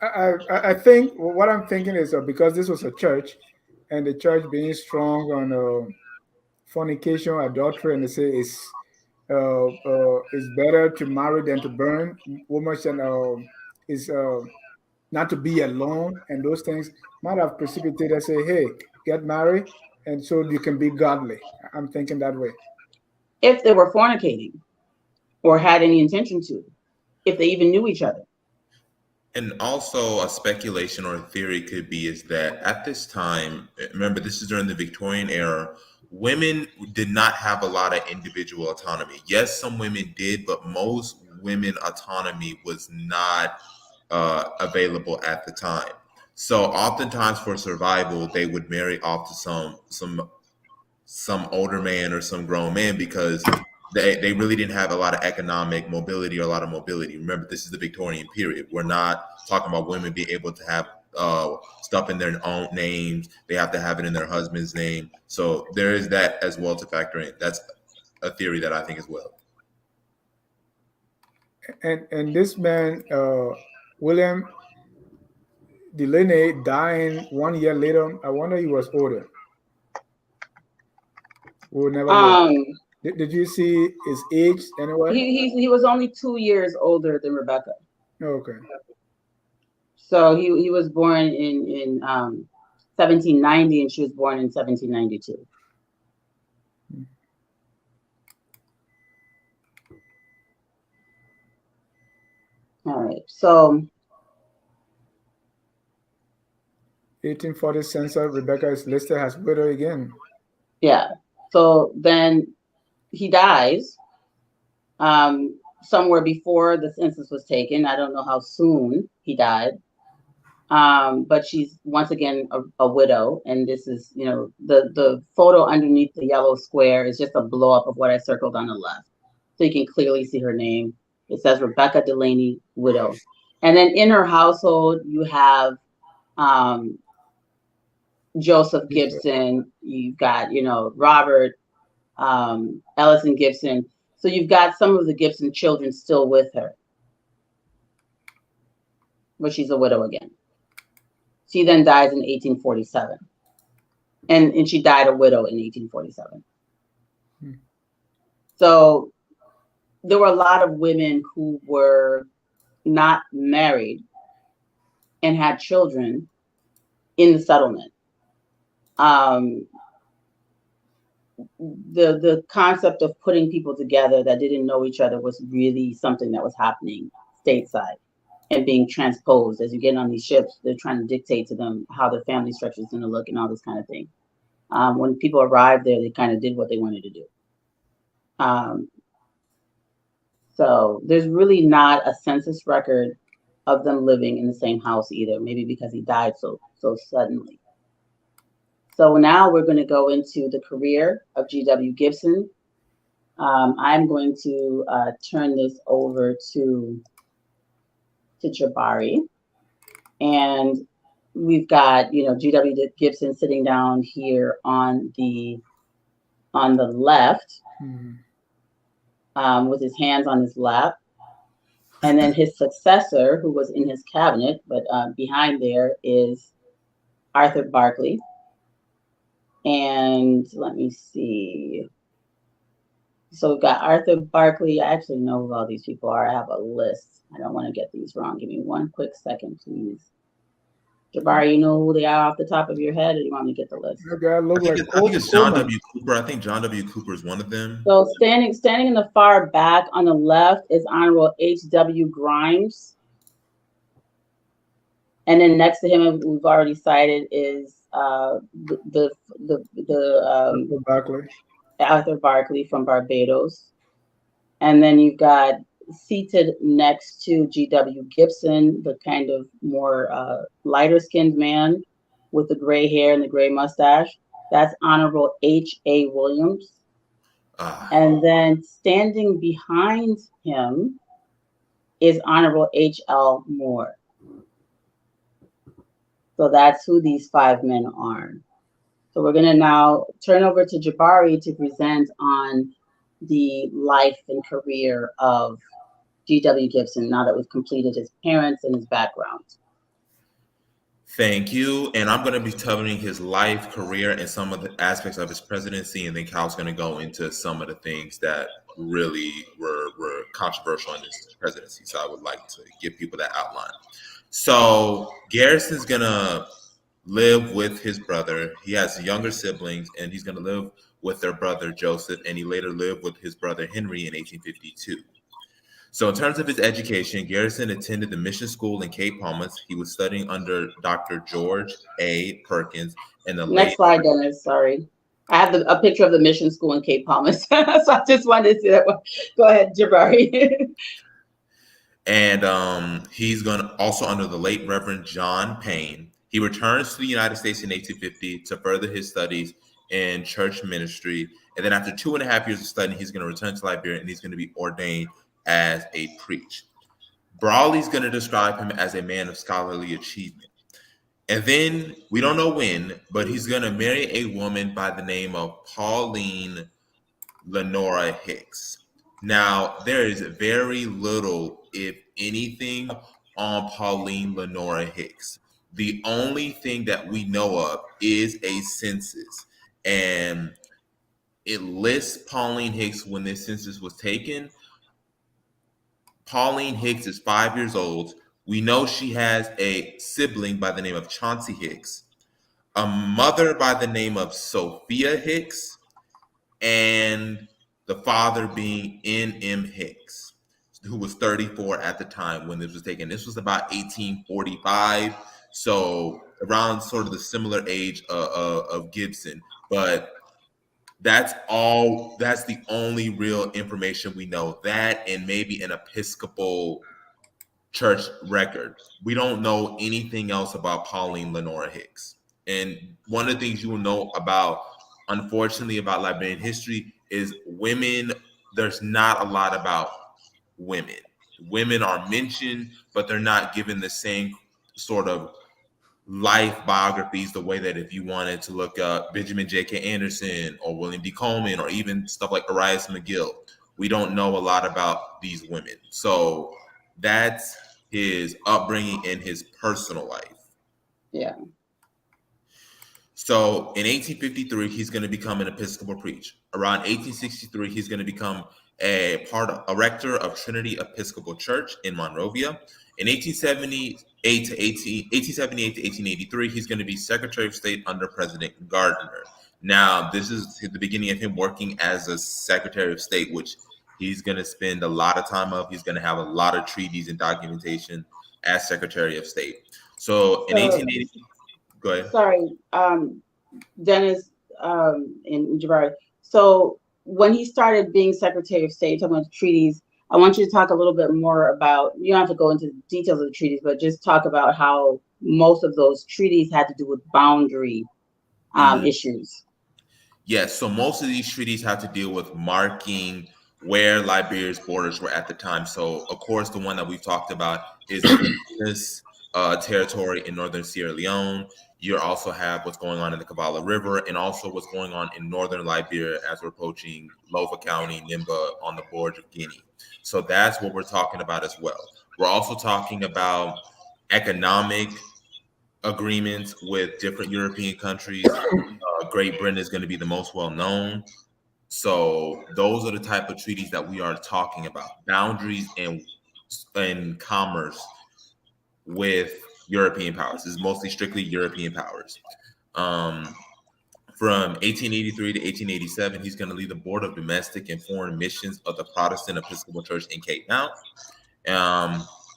I think what I'm thinking is because this was a church, and the church being strong on fornication, adultery, and they say it's better to marry than to burn. Women is not to be alone, and those things might have precipitated say, hey, get married, and so you can be godly. I'm thinking that way. If they were fornicating or had any intention to, if they even knew each other. And also a speculation or a theory could be is that at this time, remember, this is during the Victorian era, women did not have a lot of individual autonomy. Yes, some women did, but most women autonomy was not available at the time. So oftentimes for survival, they would marry off to some older man or some grown man because they really didn't have a lot of economic mobility or a lot of mobility. Remember, this is the Victorian period. We're not talking about women being able to have stuff in their own names. They have to have it in their husband's name. So there is that as well to factor in. That's a theory that I think as well. And this man, William Delaney, dying 1 year later. I wonder he was older. We'll never know. Did you see his age anywhere? He was only 2 years older than Rebecca. Okay. So he was born in 1790 and she was born in 1792. All right, so 1840 census, Rebecca is listed as widow again. Yeah, so then he dies somewhere before the census was taken. I don't know how soon he died, but she's once again a widow. And this is, you know, the photo underneath the yellow square is just a blow up of what I circled on the left. So you can clearly see her name. It says Rebecca Delaney, widow. And then in her household, you have Joseph Gibson. You've got, you know, Robert, Ellison Gibson. So you've got some of the Gibson children still with her. But she's a widow again. She then dies in 1847. And she died a widow in 1847. So there were a lot of women who were not married and had children in the settlement. The concept of putting people together that didn't know each other was really something that was happening stateside and being transposed. As you get on these ships, they're trying to dictate to them how their family structure is going to look and all this kind of thing. When people arrived there, they kind of did what they wanted to do. So there's really not a census record of them living in the same house either, maybe because he died so suddenly. So now we're going to go into the career of G.W. Gibson. I'm going to turn this over to Jabari. And we've got, you know, G.W. Gibson sitting down here on the left. With his hands on his lap. And then his successor, who was in his cabinet, but behind there is Arthur Barkley. And let me see. So we've got Arthur Barkley. I actually know who all these people are. I have a list. I don't want to get these wrong. Give me one quick second, please. Jabari, you know who they are off the top of your head, or do you want me to get the list? I think it's John W. Cooper. I think John W. Cooper is one of them. So standing in the far back on the left is Honorable H.W. Grimes. And then next to him, we've already cited, is Arthur Barkley from Barbados. And then you've got seated next to G.W. Gibson, the kind of more lighter skinned man with the gray hair and the gray mustache. That's Honorable H.A. Williams. And then standing behind him is Honorable H.L. Moore. So that's who these five men are. So we're going to now turn over to Jabari to present on the life and career of G.W. Gibson, now that we've completed his parents and his background. Thank you. And I'm going to be covering his life, career, and some of the aspects of his presidency. And then Cal's going to go into some of the things that really were controversial in his presidency. So I would like to give people that outline. So Garrettson's going to live with his brother. He has younger siblings, and he's going to live with their brother, Joseph. And he later lived with his brother, Henry, in 1852. So in terms of his education, Garretson attended the mission school in Cape Palmas. He was studying under Dr. George A. Perkins. And the next slide, Dennis. Sorry. I have a picture of the mission school in Cape Palmas. So I just wanted to see that one. Go ahead, Jabari. And he's going to also under the late Reverend John Payne. He returns to the United States in 1850 to further his studies in church ministry. And then after 2.5 years of studying, he's going to return to Liberia and he's going to be ordained as a priest. Brawley's going to describe him as a man of scholarly achievement. And then we don't know when, but he's going to marry a woman by the name of Pauline Lenora Hicks. Now, there is very little, if anything, on Pauline Lenora Hicks. The only thing that we know of is a census, and it lists Pauline Hicks when this census was taken. Pauline Hicks is 5 years old. We know she has a sibling by the name of Chauncey Hicks, a mother by the name of Sophia Hicks, and the father being N.M. Hicks, who was 34 at the time when this was taken. This was about 1845, so around sort of the similar age of Gibson. But that's the only real information we know. That and maybe an Episcopal church record. We don't know anything else about Pauline Lenora Hicks. And one of the things you will know about, unfortunately, about Liberian history is women. There's not a lot about women. Women are mentioned, but they're not given the same sort of life biographies the way that if you wanted to look up Benjamin J.K. Anderson or William D. Coleman or even stuff like Arias McGill. We don't know a lot about these women. So that's his upbringing and his personal life. Yeah. So in 1853, he's going to become an Episcopal priest. Around 1863, he's going to become a rector of Trinity Episcopal Church in Monrovia. In 1878 to 1883, he's going to be Secretary of State under President Gardner. Now, this is the beginning of him working as a Secretary of State, which he's going to spend a lot of time of. He's going to have a lot of treaties and documentation as Secretary of State. So in 1880, go ahead. Sorry, Dennis and Jabari. So when he started being Secretary of State, talking about treaties, I want you to talk a little bit more about, you don't have to go into the details of the treaties, but just talk about how most of those treaties had to do with boundary issues. Yes, so most of these treaties have to deal with marking where Liberia's borders were at the time. So, of course, the one that we've talked about is this territory in northern Sierra Leone. You also have what's going on in the Kavala River and also what's going on in northern Liberia as we're approaching Lova County, Nimba on the border of Guinea. So that's what we're talking about as well. We're also talking about economic agreements with different European countries. Great Britain is going to be the most well known. So those are the type of treaties that we are talking about. Boundaries and commerce with European powers. This is mostly strictly European powers. From 1883 to 1887, he's going to lead the Board of Domestic and Foreign Missions of the Protestant Episcopal Church in Cape Town.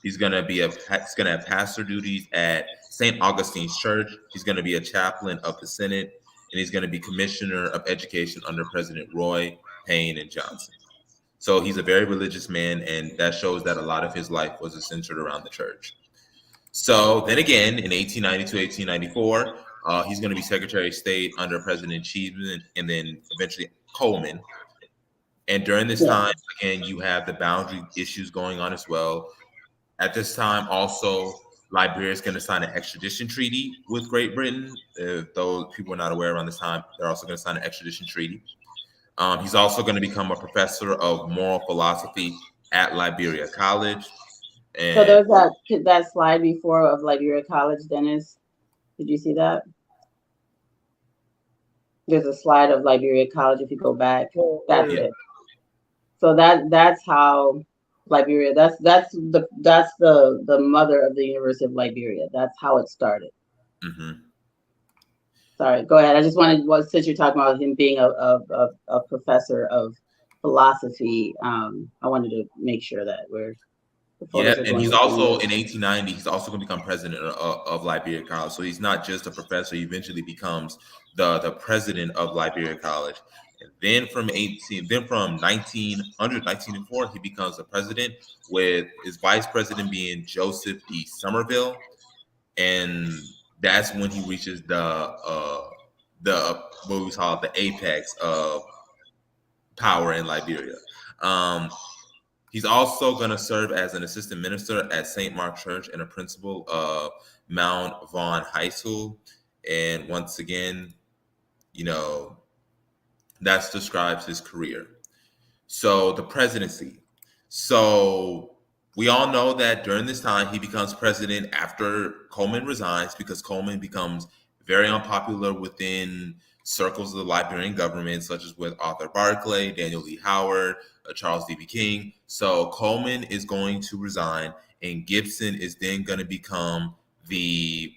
He's going to have pastor duties at St. Augustine's Church. He's going to be a chaplain of the Senate, and he's going to be Commissioner of Education under President Roy, Payne, and Johnson. So he's a very religious man, and that shows that a lot of his life was centered around the church. So then again, in 1890 to 1894, he's going to be Secretary of State under President Cheeseman and then eventually Coleman. And during this time, again, you have the boundary issues going on as well. At this time, also, Liberia is going to sign an extradition treaty with Great Britain. Though people are not aware around this time, they're also going to sign an extradition treaty. He's also going to become a professor of moral philosophy at Liberia College. And so there's that slide before of Liberia College, Dennis. Did you see that? There's a slide of Liberia College. If you go back, that's it. So that's how Liberia. That's the mother of the University of Liberia. That's how it started. Mm-hmm. Sorry, go ahead. I just wanted, since you're talking about him being a professor of philosophy, I wanted to make sure that we're. Yeah, and he's also in 1890. He's also going to become president of Liberia College. So he's not just a professor. He eventually becomes the president of Liberia College. And then from 1904, he becomes the president, with his vice president being Joseph E. Somerville, and that's when he reaches the what we call the apex of power in Liberia. He's also going to serve as an assistant minister at St. Mark Church and a principal of Mount Vaughn High School. And once again, that describes his career. So the presidency. So we all know that during this time, he becomes president after Coleman resigns, because Coleman becomes very unpopular within circles of the Liberian government, such as with Arthur Barclay, Daniel Lee Howard, Charles D.B. King. So Coleman is going to resign, and Gibson is then going to become the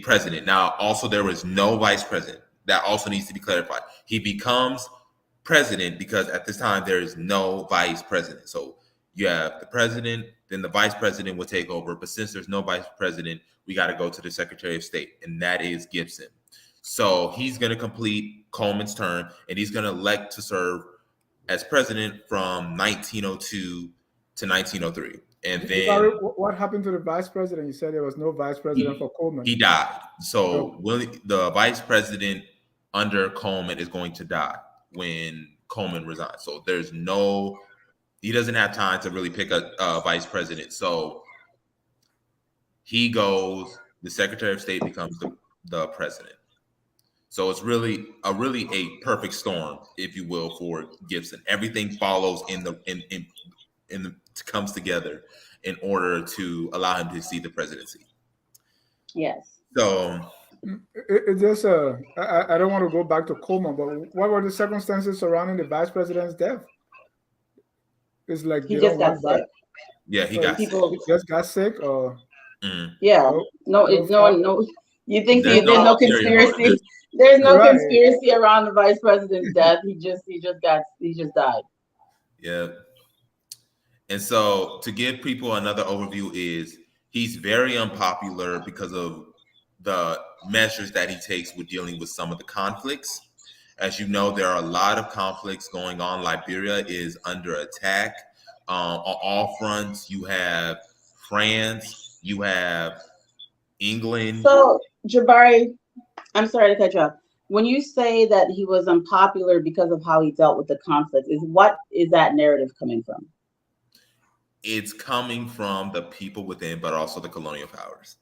president. Now, also, there was no vice president. That also needs to be clarified. He becomes president because at this time there is no vice president. So you have the president, then the vice president will take over. But since there's no vice president, we got to go to the Secretary of State, and that is Gibson. So he's going to complete Coleman's term, and he's going to elect to serve as president from 1902 to 1903. And then what happened to the vice president? You said there was no vice president for Coleman. He died. So the vice president under Coleman is going to die when Coleman resigns. So he doesn't have time to really pick a vice president. So he goes, the Secretary of State becomes the president. So it's really a perfect storm, if you will, for Gibson. Everything follows comes together in order to allow him to see the presidency. Yes. So it's just I don't want to go back to Coleman, but what were the circumstances surrounding the vice president's death? It's like he just got sick. Yeah, he got sick. He just got sick, or yeah, no. You think there's no conspiracy? There's no conspiracy around the vice president's death. He just died. Yeah. And so, to give people another overview, is he's very unpopular because of the measures that he takes with dealing with some of the conflicts. As you know, there are a lot of conflicts going on. Liberia is under attack on all fronts. You have France, you have England. So, Jabari, I'm sorry to cut you off. When you say that he was unpopular because of how he dealt with the conflict, what is that narrative coming from? It's coming from the people within, but also the colonial powers.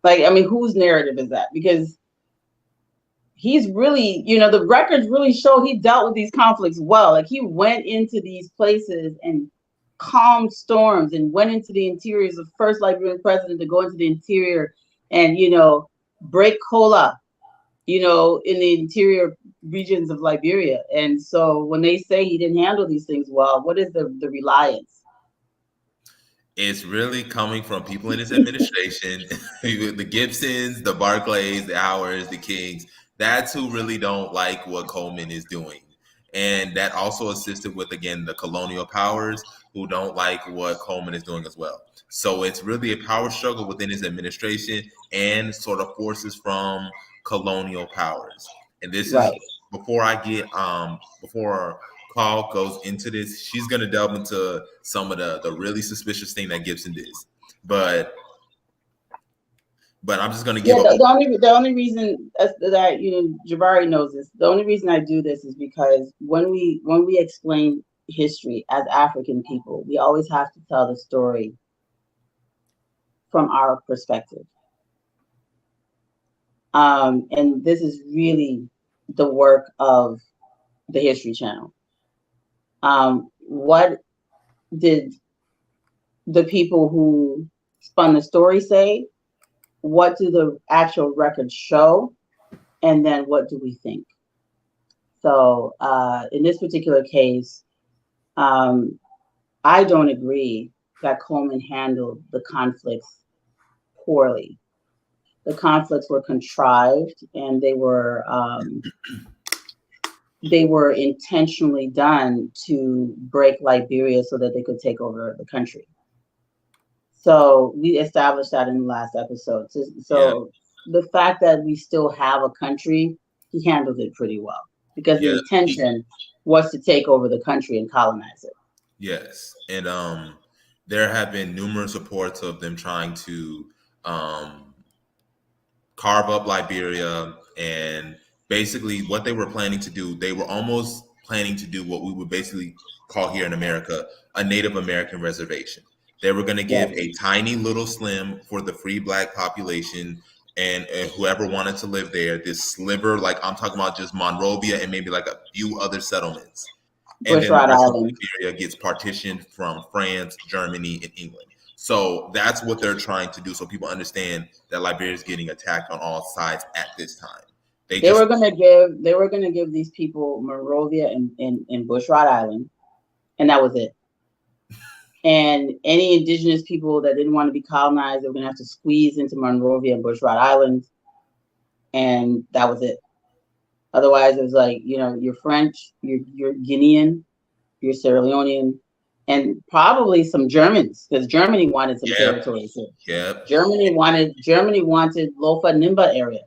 Whose narrative is that? Because he's really, the records really show he dealt with these conflicts well. Like, he went into these places and calmed storms and went into the interiors of first Liberian president to go into the interior and, break cola, in the interior regions of Liberia. And so when they say he didn't handle these things well, what is the reliance? It's really coming from people in his administration, the Gibsons, the Barclays, the Howards, the Kings. That's who really don't like what Coleman is doing. And that also assisted with, again, the colonial powers who don't like what Coleman is doing as well. So it's really a power struggle within his administration and sort of forces from colonial powers. And this is before Paul goes into this, she's going to delve into some of the really suspicious thing that Gibson did. But I'm just going to give the only reason that Jabari knows this. The only reason I do this is because when we explain history as African people, we always have to tell the story from our perspective. And this is really the work of the History Channel. What did the people who spun the story say? What do the actual records show? And then what do we think? So in this particular case, I don't agree that Coleman handled the conflicts poorly. The conflicts were contrived, and they were intentionally done to break Liberia so that they could take over the country. So we established that in the last episode. So the fact that we still have a country, he handled it pretty well. because the intention was to take over the country and colonize it. Yes, and there have been numerous reports of them trying to carve up Liberia, and basically what they were planning to do, they were almost planning to do what we would basically call here in America a Native American reservation. They were going to give a tiny little slim for the free Black population and whoever wanted to live there, this sliver, like I'm talking about just Monrovia and maybe like a few other settlements. And then the rest of Liberia gets partitioned from France, Germany, and England. So that's what they're trying to do, so people understand that Liberia is getting attacked on all sides at this time. They were going to give these people Monrovia and Bushrod Island, and that was it. And any indigenous people that didn't want to be colonized, they were going to have to squeeze into Monrovia and Bushrod Island, and that was it. Otherwise, it was like, you know, you're French, you're Guinean, you're Sierra Leonean, and probably some Germans, because Germany wanted some territory too. Germany wanted Lofa Nimba area.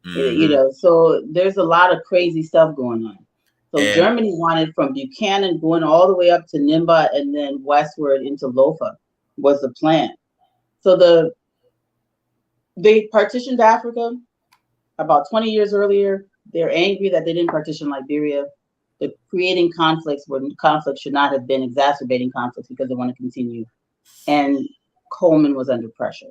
You know, so there's a lot of crazy stuff going on. So Germany wanted from Buchanan going all the way up to Nimba and then westward into Lofa was the plan. So they partitioned Africa about 20 years earlier. They're angry that they didn't partition Liberia. They're creating conflicts where conflicts should not have been, exacerbating conflicts because they want to continue. And Coleman was under pressure.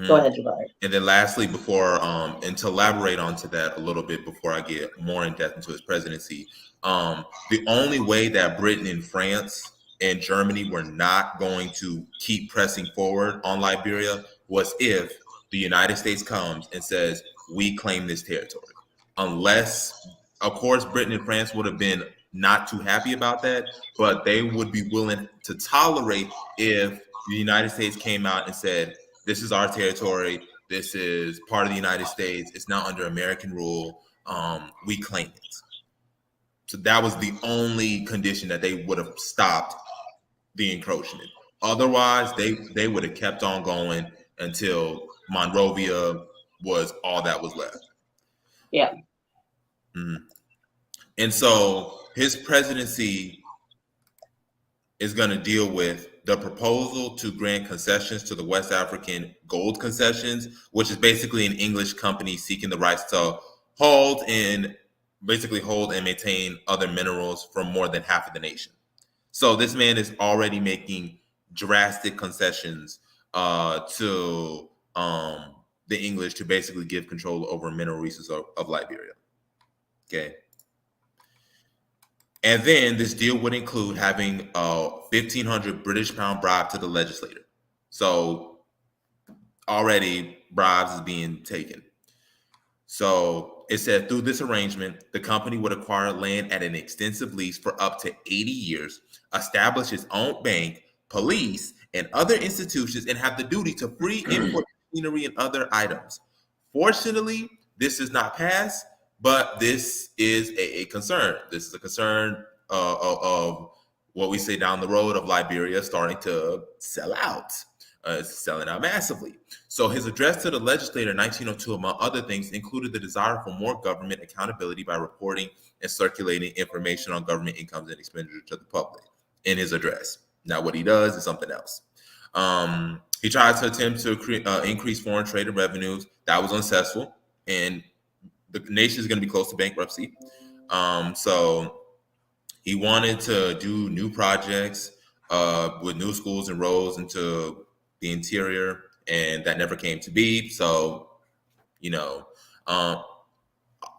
Go ahead, Jabari. And then lastly, before and to elaborate onto that a little bit before I get more in depth into his presidency, the only way that Britain and France and Germany were not going to keep pressing forward on Liberia was if the United States comes and says, we claim this territory. Unless, of course, Britain and France would have been not too happy about that, but they would be willing to tolerate if the United States came out and said, this is our territory. This is part of the United States. It's now under American rule. We claim it. So that was the only condition that they would have stopped the encroachment. Otherwise, they would have kept on going until Monrovia was all that was left. Yeah. And so his presidency is going to deal with the proposal to grant concessions to the West African Gold Concessions, which is basically an English company seeking the rights to hold and maintain other minerals from more than half of the nation. So this man is already making drastic concessions to the English to basically give control over mineral resources of Liberia. Okay. And then this deal would include having a 1,500 British pound bribe to the legislator. So already bribes is being taken. So it said through this arrangement, the company would acquire land at an extensive lease for up to 80 years, establish its own bank, police, and other institutions, and have the duty to free import machinery and other items. Fortunately, this does not pass. But this is a concern. This is a concern of what we say down the road of Liberia starting to sell out. It's selling out massively. So his address to the legislature in 1902, among other things, included the desire for more government accountability by reporting and circulating information on government incomes and expenditure to the public in his address. Now, what he does is something else. He tried to attempt to increase foreign trade and revenues. That was unsuccessful. And the nation is going to be close to bankruptcy. So he wanted to do new projects with new schools and roads into the interior, and that never came to be. So, you know,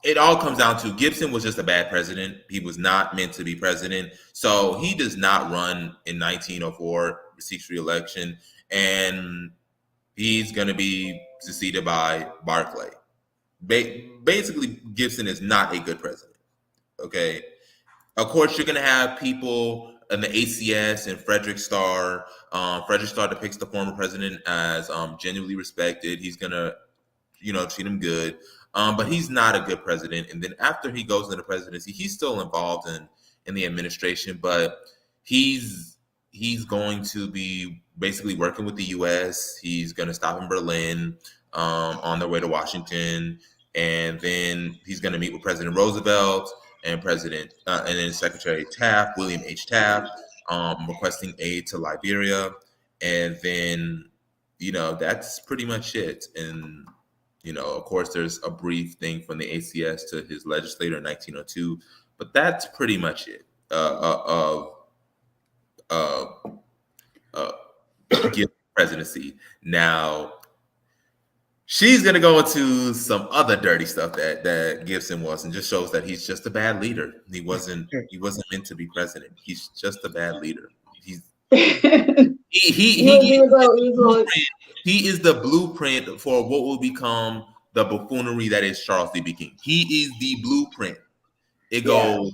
it all comes down to Gibson was just a bad president. He was not meant to be president. So he does not run in 1904, seeks re-election, and he's going to be succeeded by Barclay. Basically, Gibson is not a good president. Okay. Of course, you're going to have people in the ACS and Frederick Starr. Frederick Starr depicts the former president as genuinely respected. He's going to, treat him good. But he's not a good president. And then after he goes into the presidency, he's still involved in the administration, but he's going to be basically working with the U.S. He's going to stop in Berlin on their way to Washington. And then he's going to meet with President Roosevelt. and then Secretary Taft, William H. Taft, requesting aid to Liberia, and then that's pretty much it. And of course, there's a brief thing from the ACS to his legislator in 1902, but that's pretty much it. Give presidency. Now, she's gonna go into some other dirty stuff that Gibson was, and just shows that he's just a bad leader. He wasn't meant to be president. He's just a bad leader. He is the blueprint for what will become the buffoonery that is Charles D. B. King. He is the blueprint. It goes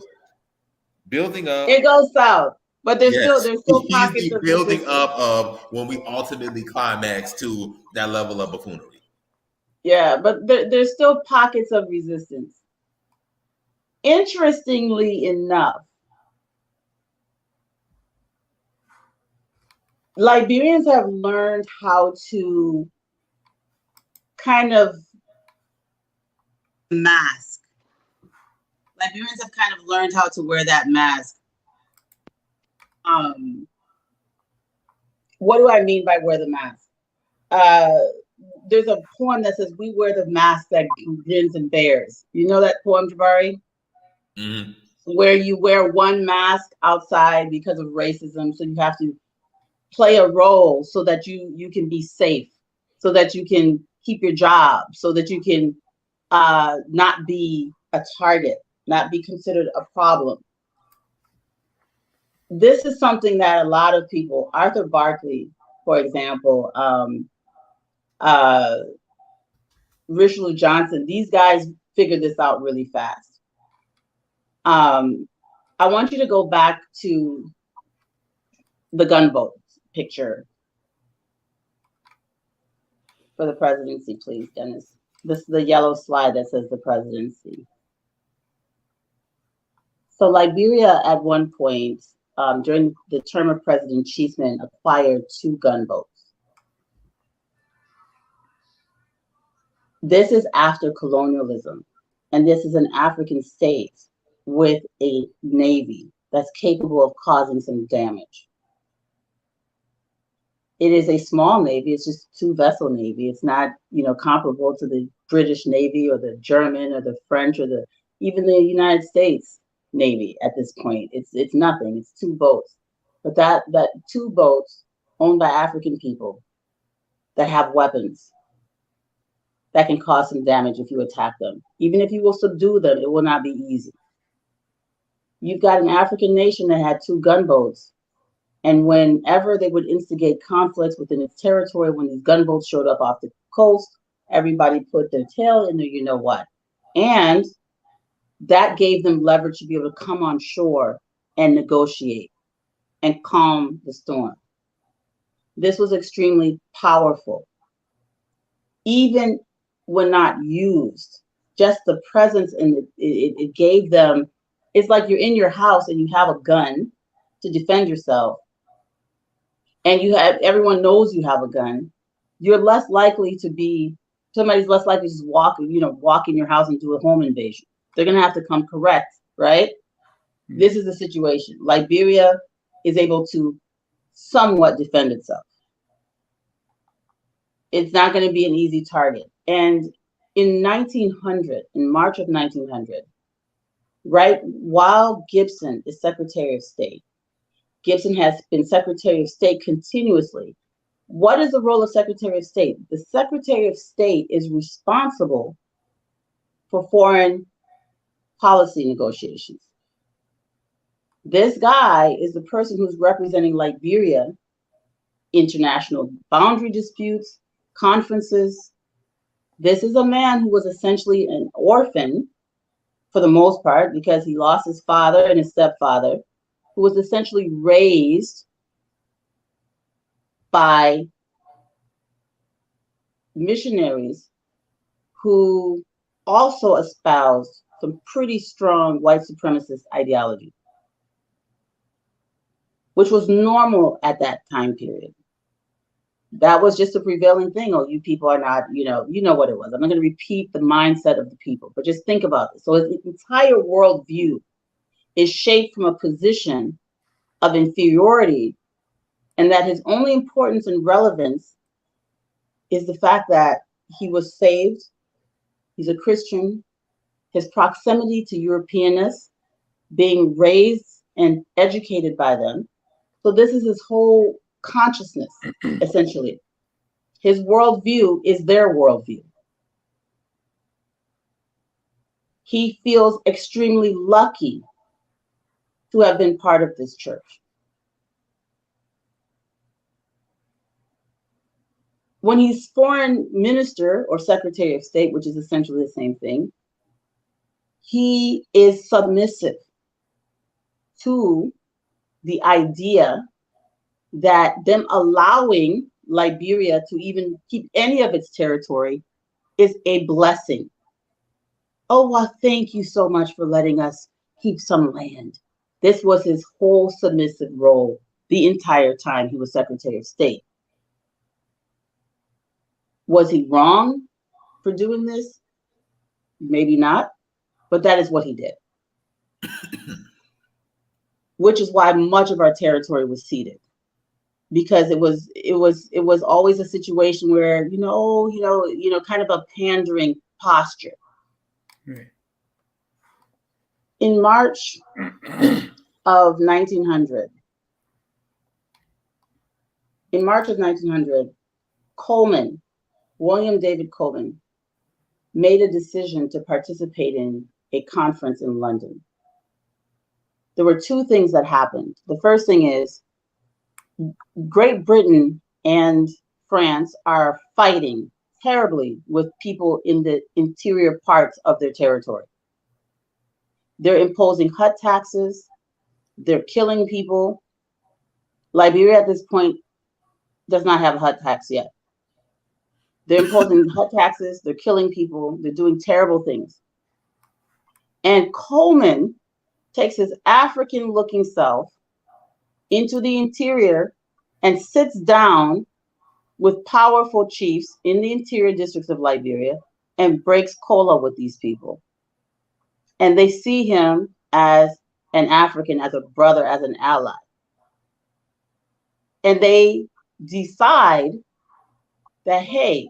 building up. It goes south, but there's still pockets He's the building up of when we ultimately climax to that level of buffoonery. Yeah, but there's still pockets of resistance. Interestingly enough, Liberians have learned how to kind of mask. Liberians have kind of learned how to wear that mask. What do I mean by wear the mask? There's a poem that says, "We wear the mask that grins and bears." You know that poem, Jabari? Mm-hmm. Where you wear one mask outside because of racism, so you have to play a role so that you can be safe, so that you can keep your job, so that you can not be a target, not be considered a problem. This is something that a lot of people, Arthur Barkley, for example, Richelieu Johnson, these guys figured this out really fast. I want you to go back to the gunboat picture for the presidency, please, Dennis. This is the yellow slide that says the presidency. So Liberia at one point, during the term of President Cheeseman, acquired 2 gunboats. This is after colonialism, and this is an African state with a navy that's capable of causing some damage. It is a small navy. It's just 2-vessel navy. It's not, comparable to the British Navy or the German or the French or even the United States Navy at this point. It's nothing. It's 2 boats. But that 2 boats owned by African people that have weapons that can cause some damage if you attack them. Even if you will subdue them, it will not be easy. You've got an African nation that had 2 gunboats, and whenever they would instigate conflicts within its territory, when these gunboats showed up off the coast, everybody put their tail in there, you know what. And that gave them leverage to be able to come on shore and negotiate and calm the storm. This was extremely powerful. Even when not used, just the presence in it gave them, it's like you're in your house and you have a gun to defend yourself, and everyone knows you have a gun. You're less likely to be, somebody's less likely to just walk in your house and do a home invasion. They're gonna have to come correct, right? Mm-hmm. This is the situation. Liberia is able to somewhat defend itself. It's not going to be an easy target. And in March of 1900, right while Gibson is Secretary of State, Gibson has been Secretary of State continuously. What is the role of Secretary of State? The Secretary of State is responsible for foreign policy negotiations. This guy is the person who's representing Liberia, international boundary disputes, conferences. This is a man who was essentially an orphan for the most part, because he lost his father and his stepfather, who was essentially raised by missionaries who also espoused some pretty strong white supremacist ideology, which was normal at that time period. that was just a prevailing thing. Oh, you people are not, you know what it was. I'm not going to repeat the mindset of the people, but just think about this. So his entire worldview is shaped from a position of inferiority, and that his only importance and relevance is the fact that he was saved, he's a Christian, his proximity to Europeanists, being raised and educated by them. So this is his whole consciousness, essentially. His worldview is their worldview. He feels extremely lucky to have been part of this church. When he's foreign minister or secretary of state, which is essentially the same thing, he is submissive to the idea that them allowing Liberia to even keep any of its territory is a blessing. Oh, well, thank you so much for letting us keep some land. This was his whole submissive role the entire time he was Secretary of State. Was he wrong for doing this? Maybe not, but that is what he did. Which is why much of our territory was ceded, because it was always a situation where kind of a pandering posture. Right. In March of 1900, William David Coleman, made a decision to participate in a conference in London. There were two things that happened. The first thing is Great Britain and France are fighting terribly with people in the interior parts of their territory. They're imposing hut taxes. They're killing people. Liberia at this point does not have a hut tax yet. They're imposing hut taxes. They're killing people. They're doing terrible things. And Coleman takes his African-looking self into the interior and sits down with powerful chiefs in the interior districts of Liberia and breaks cola with these people. And they see him as an African, as a brother, as an ally. And they decide that, hey,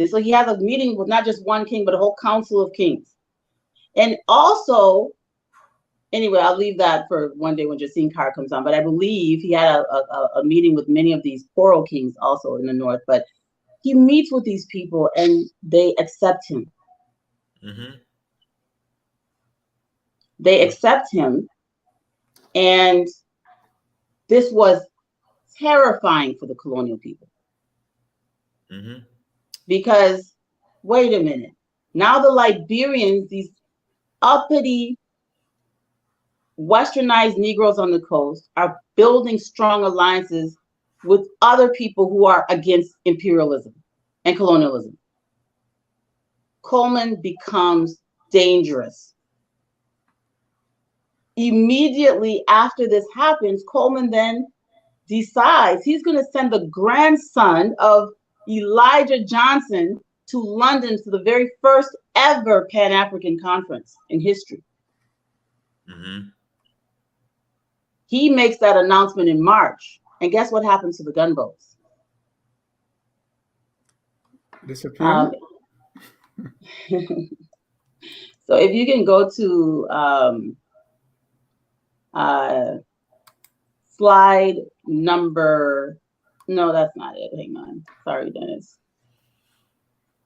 so he has a meeting with not just one king, but a whole council of kings. And also, anyway, I'll leave that for one day when Jacine Carr comes on, but I believe he had a meeting with many of these Poro kings also in the north, but he meets with these people and they accept him. Mm-hmm. They accept him, and this was terrifying for the colonial people. Mm-hmm. Because, wait a minute, now the Liberians, these uppity, westernized Negroes on the coast, are building strong alliances with other people who are against imperialism and colonialism. Coleman becomes dangerous. Immediately after this happens, Coleman then decides he's going to send the grandson of Elijah Johnson to London for the very first ever Pan-African conference in history. Mm-hmm. He makes that announcement in March, and guess what happens to the gunboats? Disappear. So if you can go to slide number, no, that's not it. Hang on. Sorry, Dennis.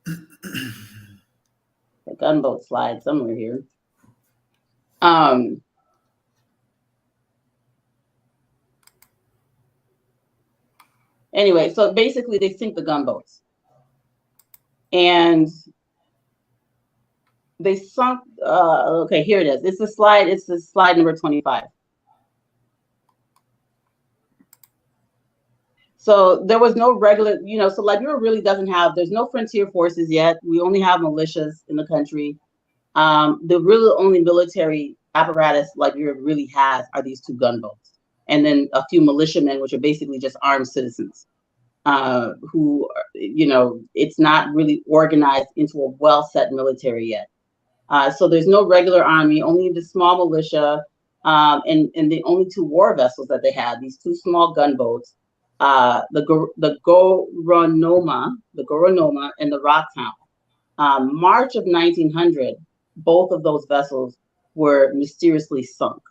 The gunboat slide somewhere here. Anyway, so basically they sink the gunboats. And they sunk, okay, here it is. It's the slide number 25. So there was no regular, so Liberia really doesn't have, there's no frontier forces yet. We only have militias in the country. The really only military apparatus Liberia really has are these two gunboats. And then a few militiamen, which are basically just armed citizens. who, it's not really organized into a well-set military yet. So there's no regular army, only the small militia, and the only two war vessels that they had, these two small gunboats, the Goronoma and the Rocktown. March of 1900, both of those vessels were mysteriously sunk.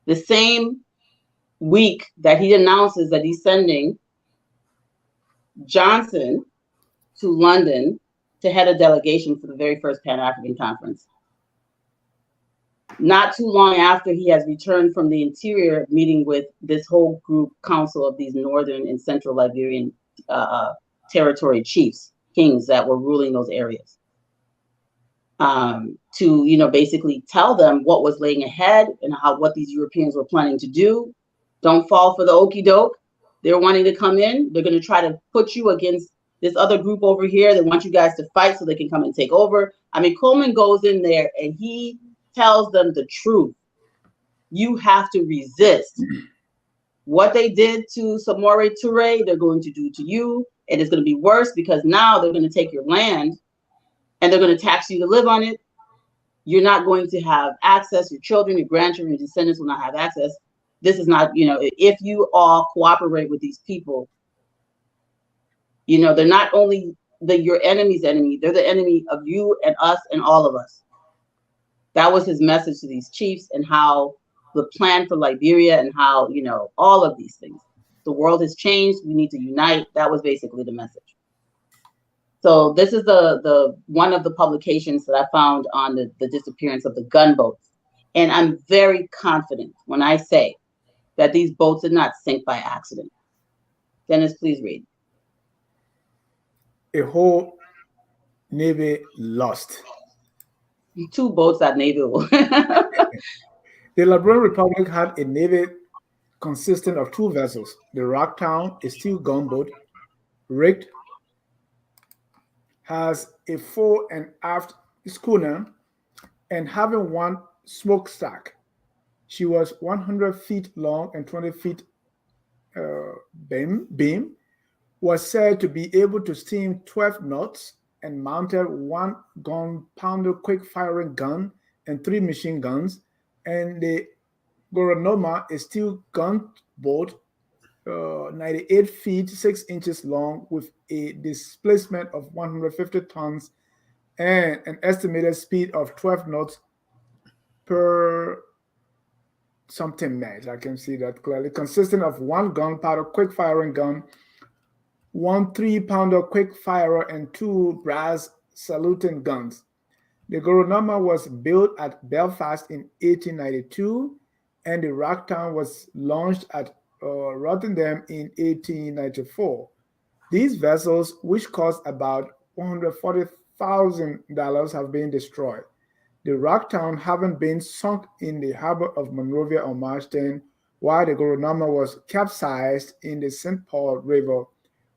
The same week that he announces that he's sending Johnson to London to head a delegation for the very first Pan-African Conference. Not too long after, he has returned from the interior, meeting with this whole group council of these northern and central Liberian territory chiefs, kings that were ruling those areas, to basically tell them what was laying ahead and what these Europeans were planning to do. Don't fall for the okie doke. They're wanting to come in. They're going to try to put you against this other group over here. They want you guys to fight so they can come and take over. I mean, Coleman goes in there and he tells them the truth. You have to resist. What they did to Samori Toure, they're going to do to you. And it's going to be worse because now they're going to take your land and they're going to tax you to live on it. You're not going to have access. Your children, your grandchildren, your descendants will not have access. This is not, if you all cooperate with these people, they're not only your enemy's enemy, they're the enemy of you and us and all of us. That was his message to these chiefs, and how the plan for Liberia, and how, all of these things. The world has changed. We need to unite. That was basically the message. So this is the one of the publications that I found on the disappearance of the gunboats. And I'm very confident when I say that these boats did not sink by accident. Dennis, please read. A whole navy lost. 2 boats at naval. The Liberian Republic had a navy consisting of 2 vessels. The Rocktown, a steel gunboat, rigged, has a fore and aft schooner, and having 1 smokestack. She was 100 feet long and 20 feet beam, was said to be able to steam 12 knots, and mounted 1 gun-pounder quick-firing gun and 3 machine guns. And the Goronoma, a steel gunboat, 98 feet 6 inches long, with a displacement of 150 tons and an estimated speed of 12 knots per something max. I can see that clearly. Consisting of 1 gunpowder quick-firing gun, 1 3-pounder quick-firer, and 2 brass saluting guns. The Goronoma was built at Belfast in 1892, and the Rocktown was launched at Rotterdam in 1894. These vessels, which cost about $140,000, have been destroyed. The Rocktown having been sunk in the harbor of Monrovia on March 10, while the Goronoma was capsized in the St. Paul River,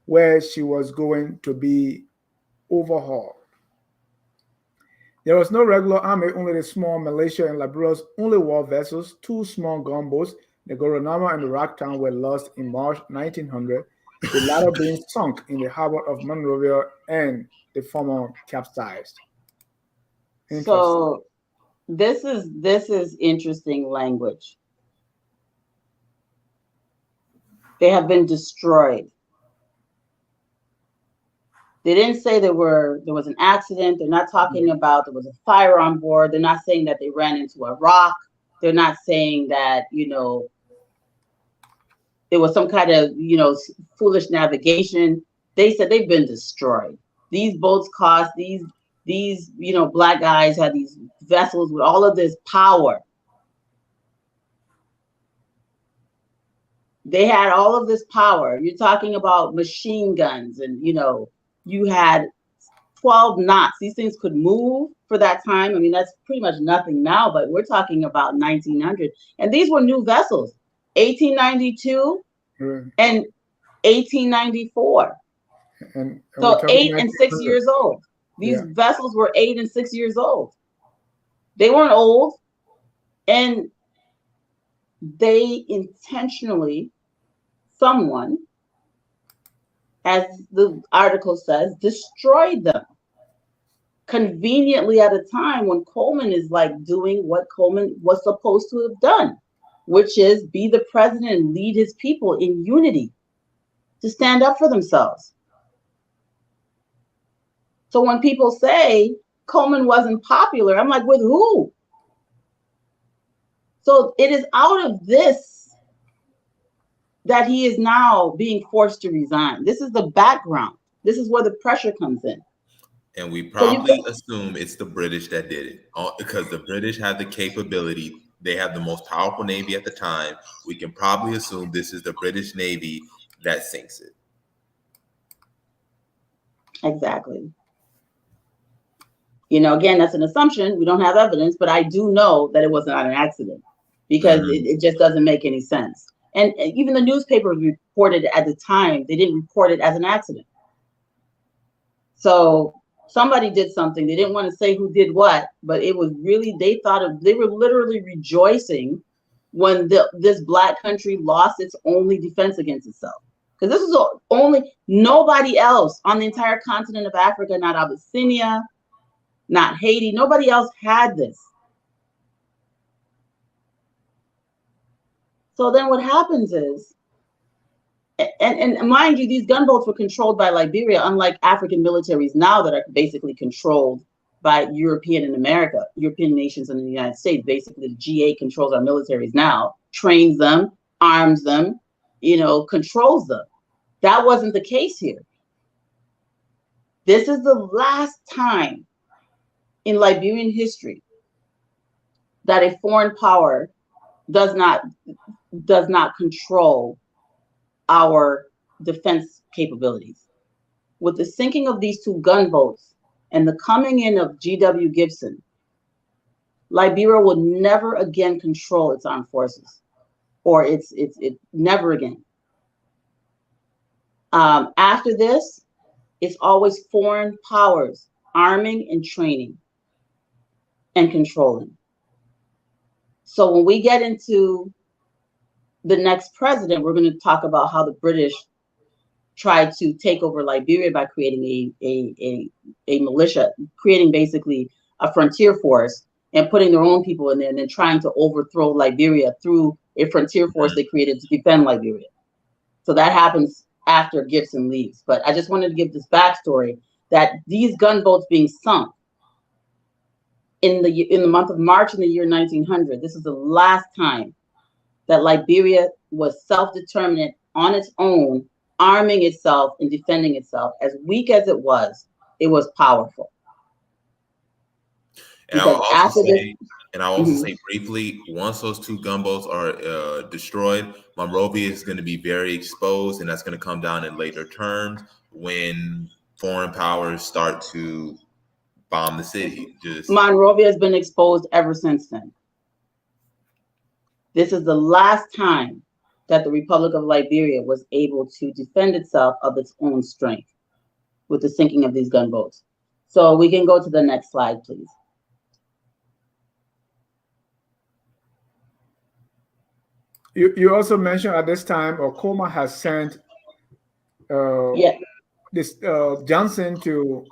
where she was going to be overhauled. There was no regular army, only the small militia and Liberia's only war vessels. 2 small gunboats, the Goronoma and the Rocktown, were lost in March 1900, the latter being sunk in the harbor of Monrovia and the former capsized. So this is interesting language. They have been destroyed. They didn't say there was an accident. They're not talking about there was a fire on board. They're not saying that they ran into a rock. They're not saying that, it was some kind of, foolish navigation. They said they've been destroyed. These boats cost, these black guys had these vessels with all of this power. They had all of this power. You're talking about machine guns, and, you had 12 knots. These things could move for that time. I mean, that's pretty much nothing now, but we're talking about 1900. And these were new vessels, 1892 and 1894. And so 8 and 6 years old. These vessels were 8 and 6 years old. They weren't old. And they intentionally, someone as the article says, destroyed them. Conveniently at a time when Coleman is like doing what Coleman was supposed to have done, which is be the president and lead his people in unity to stand up for themselves. So when people say Coleman wasn't popular, I'm like, with who? So it is out of this that he is now being forced to resign. This is the background. This is where the pressure comes in. And we probably assume it's the British that did it because the British have the capability. They have the most powerful Navy at the time. We can probably assume this is the British Navy that sinks it. Exactly. You know, again, that's an assumption. We don't have evidence, but I do know that it was not an accident because it just doesn't make any sense. And even the newspapers reported at the time, they didn't report it as an accident. So somebody did something. They didn't want to say who did what, but it was really, they were literally rejoicing when this black country lost its only defense against itself. Because this is nobody else on the entire continent of Africa, not Abyssinia, not Haiti, nobody else had this. So then what happens is, and mind you, these gunboats were controlled by Liberia, unlike African militaries now that are basically controlled by European nations and the United States. Basically, the G8 controls our militaries now, trains them, arms them, controls them. That wasn't the case here. This is the last time in Liberian history that a foreign power does not control our defense capabilities. With the sinking of these two gunboats and the coming in of G.W. Gibson, Liberia will never again control its armed forces, or it's never again. After this, it's always foreign powers arming and training and controlling. So when we get into the next president, we're going to talk about how the British tried to take over Liberia by creating a militia, creating basically a frontier force and putting their own people in there and then trying to overthrow Liberia through a frontier force they created to defend Liberia. So that happens after Gibson leaves. But I just wanted to give this backstory that these gunboats being sunk in the month of March in the year 1900, this is the last time that Liberia was self-determinant on its own, arming itself and defending itself. As weak as it was powerful. And I'll also say briefly, once those two gunboats are destroyed, Monrovia is going to be very exposed, and that's going to come down in later terms when foreign powers start to bomb the city. Monrovia has been exposed ever since then. This is the last time that the Republic of Liberia was able to defend itself of its own strength with the sinking of these gunboats. So we can go to the next slide, please. You also mentioned at this time, Coleman has sent this Johnson to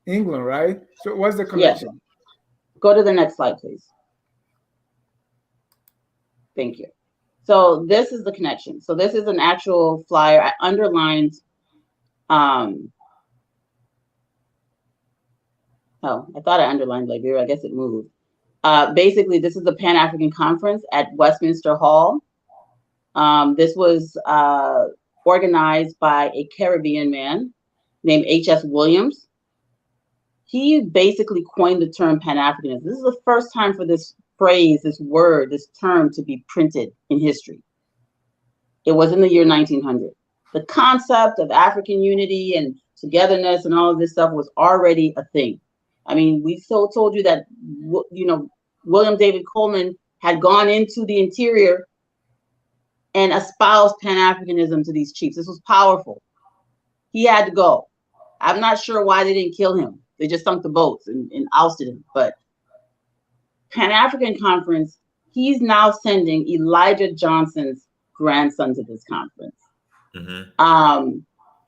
England, right? So what's the connection? Yeah. Go to the next slide, please. Thank you. So this is the connection. So this is an actual flyer. I underlined. Oh, I thought I underlined Liberia. I guess it moved. Basically, this is the Pan-African Conference at Westminster Hall. This was organized by a Caribbean man named H.S. Williams. He basically coined the term Pan-Africanism. This is the first time for this phrase, this word, this term to be printed in history. It was in the year 1900. The concept of African unity and togetherness and all of this stuff was already a thing. I mean, we told you that, William David Coleman had gone into the interior and espoused Pan-Africanism to these chiefs. This was powerful. He had to go. I'm not sure why they didn't kill him. They just sunk the boats and ousted him. But Pan-African Conference, he's now sending Elijah Johnson's grandson to this conference. in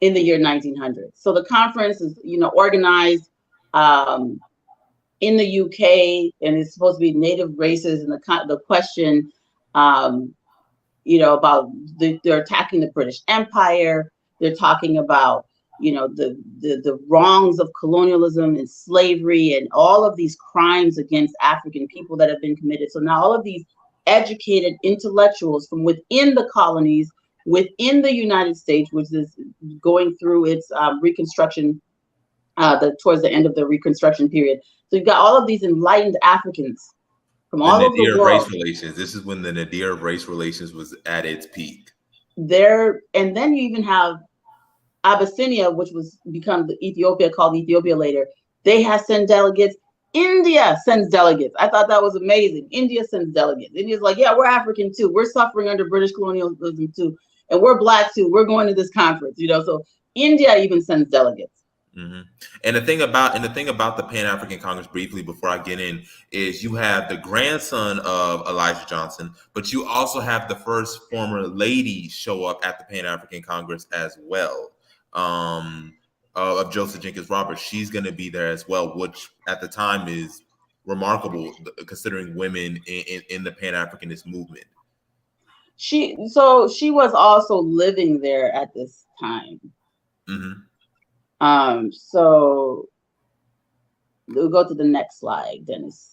the year 1900. So the conference is, organized in the UK, and it's supposed to be native races, and the question, about they're attacking the British Empire. They're talking about, the wrongs of colonialism and slavery and all of these crimes against African people that have been committed. So now all of these educated intellectuals from within the colonies, within the United States, which is going through its Reconstruction, towards the end of the Reconstruction period. So you've got all of these enlightened Africans from all over the world. Race relations. This is when the nadir of race relations was at its peak. And then you even have Abyssinia, which was become the Ethiopia, called Ethiopia later. They have sent delegates. India sends delegates. I thought that was amazing. India sends delegates. India's like, yeah, we're African too. We're suffering under British colonialism too. And we're Black too. We're going to this conference, So India even sends delegates. And the thing about the Pan-African Congress, briefly before I get in, is you have the grandson of Elijah Johnson, but you also have the first former lady show up at the Pan-African Congress as well, of Joseph Jenkins Roberts. She's going to be there as well, which at the time is remarkable considering women in the Pan-Africanist movement. She was also living there at this time. So we'll go to the next slide, Dennis.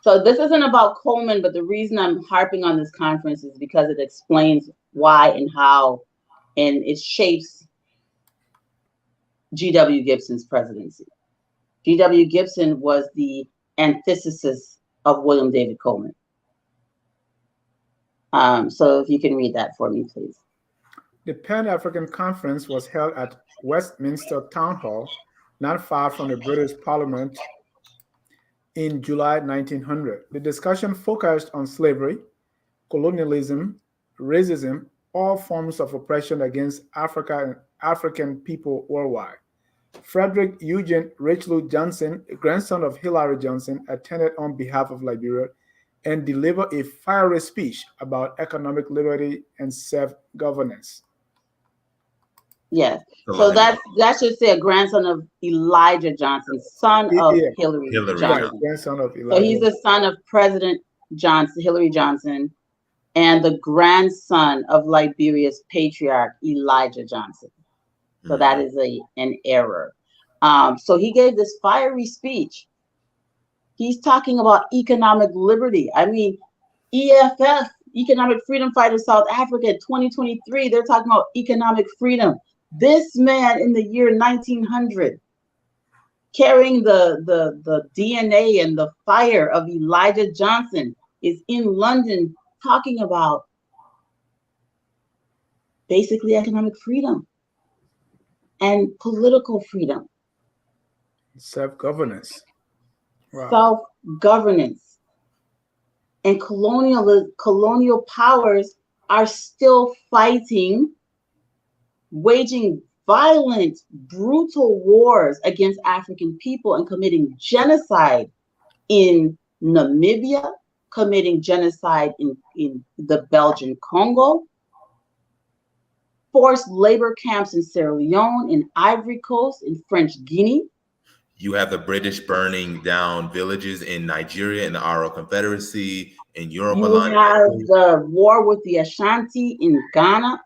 So this isn't about Coleman, but the reason I'm harping on this conference is because it explains why and how, and it shapes G.W. Gibson's presidency. G.W. Gibson was the antithesis of William David Coleman. So if you can read that for me, please. The Pan-African Conference was held at Westminster Town Hall, not far from the British Parliament, in July 1900. The discussion focused on slavery, colonialism, racism, all forms of oppression against African people worldwide. Frederick Eugene Richelieu Johnson, a grandson of Hilary Johnson, attended on behalf of Liberia and delivered a fiery speech about economic liberty and self-governance. Yes. So that should say a grandson of Elijah Johnson, son of Hilary Johnson. Grandson of Elijah. So he's the son of President Johnson, Hilary Johnson, and the grandson of Liberia's patriarch, Elijah Johnson. So that is an error. So he gave this fiery speech. He's talking about economic liberty. I mean, EFF, Economic Freedom Fighters South Africa, 2023, they're talking about economic freedom. This man in the year 1900, carrying the DNA and the fire of Elijah Johnson, is in London talking about basically economic freedom and political freedom. Self-governance. Wow. Self-governance. And colonial powers are still fighting, waging violent, brutal wars against African people and committing genocide in Namibia, committing genocide in the Belgian Congo, forced labor camps in Sierra Leone, in Ivory Coast, in French Guinea. You have the British burning down villages in Nigeria, in the Aro Confederacy, in Europe. You have the war with the Ashanti in Ghana.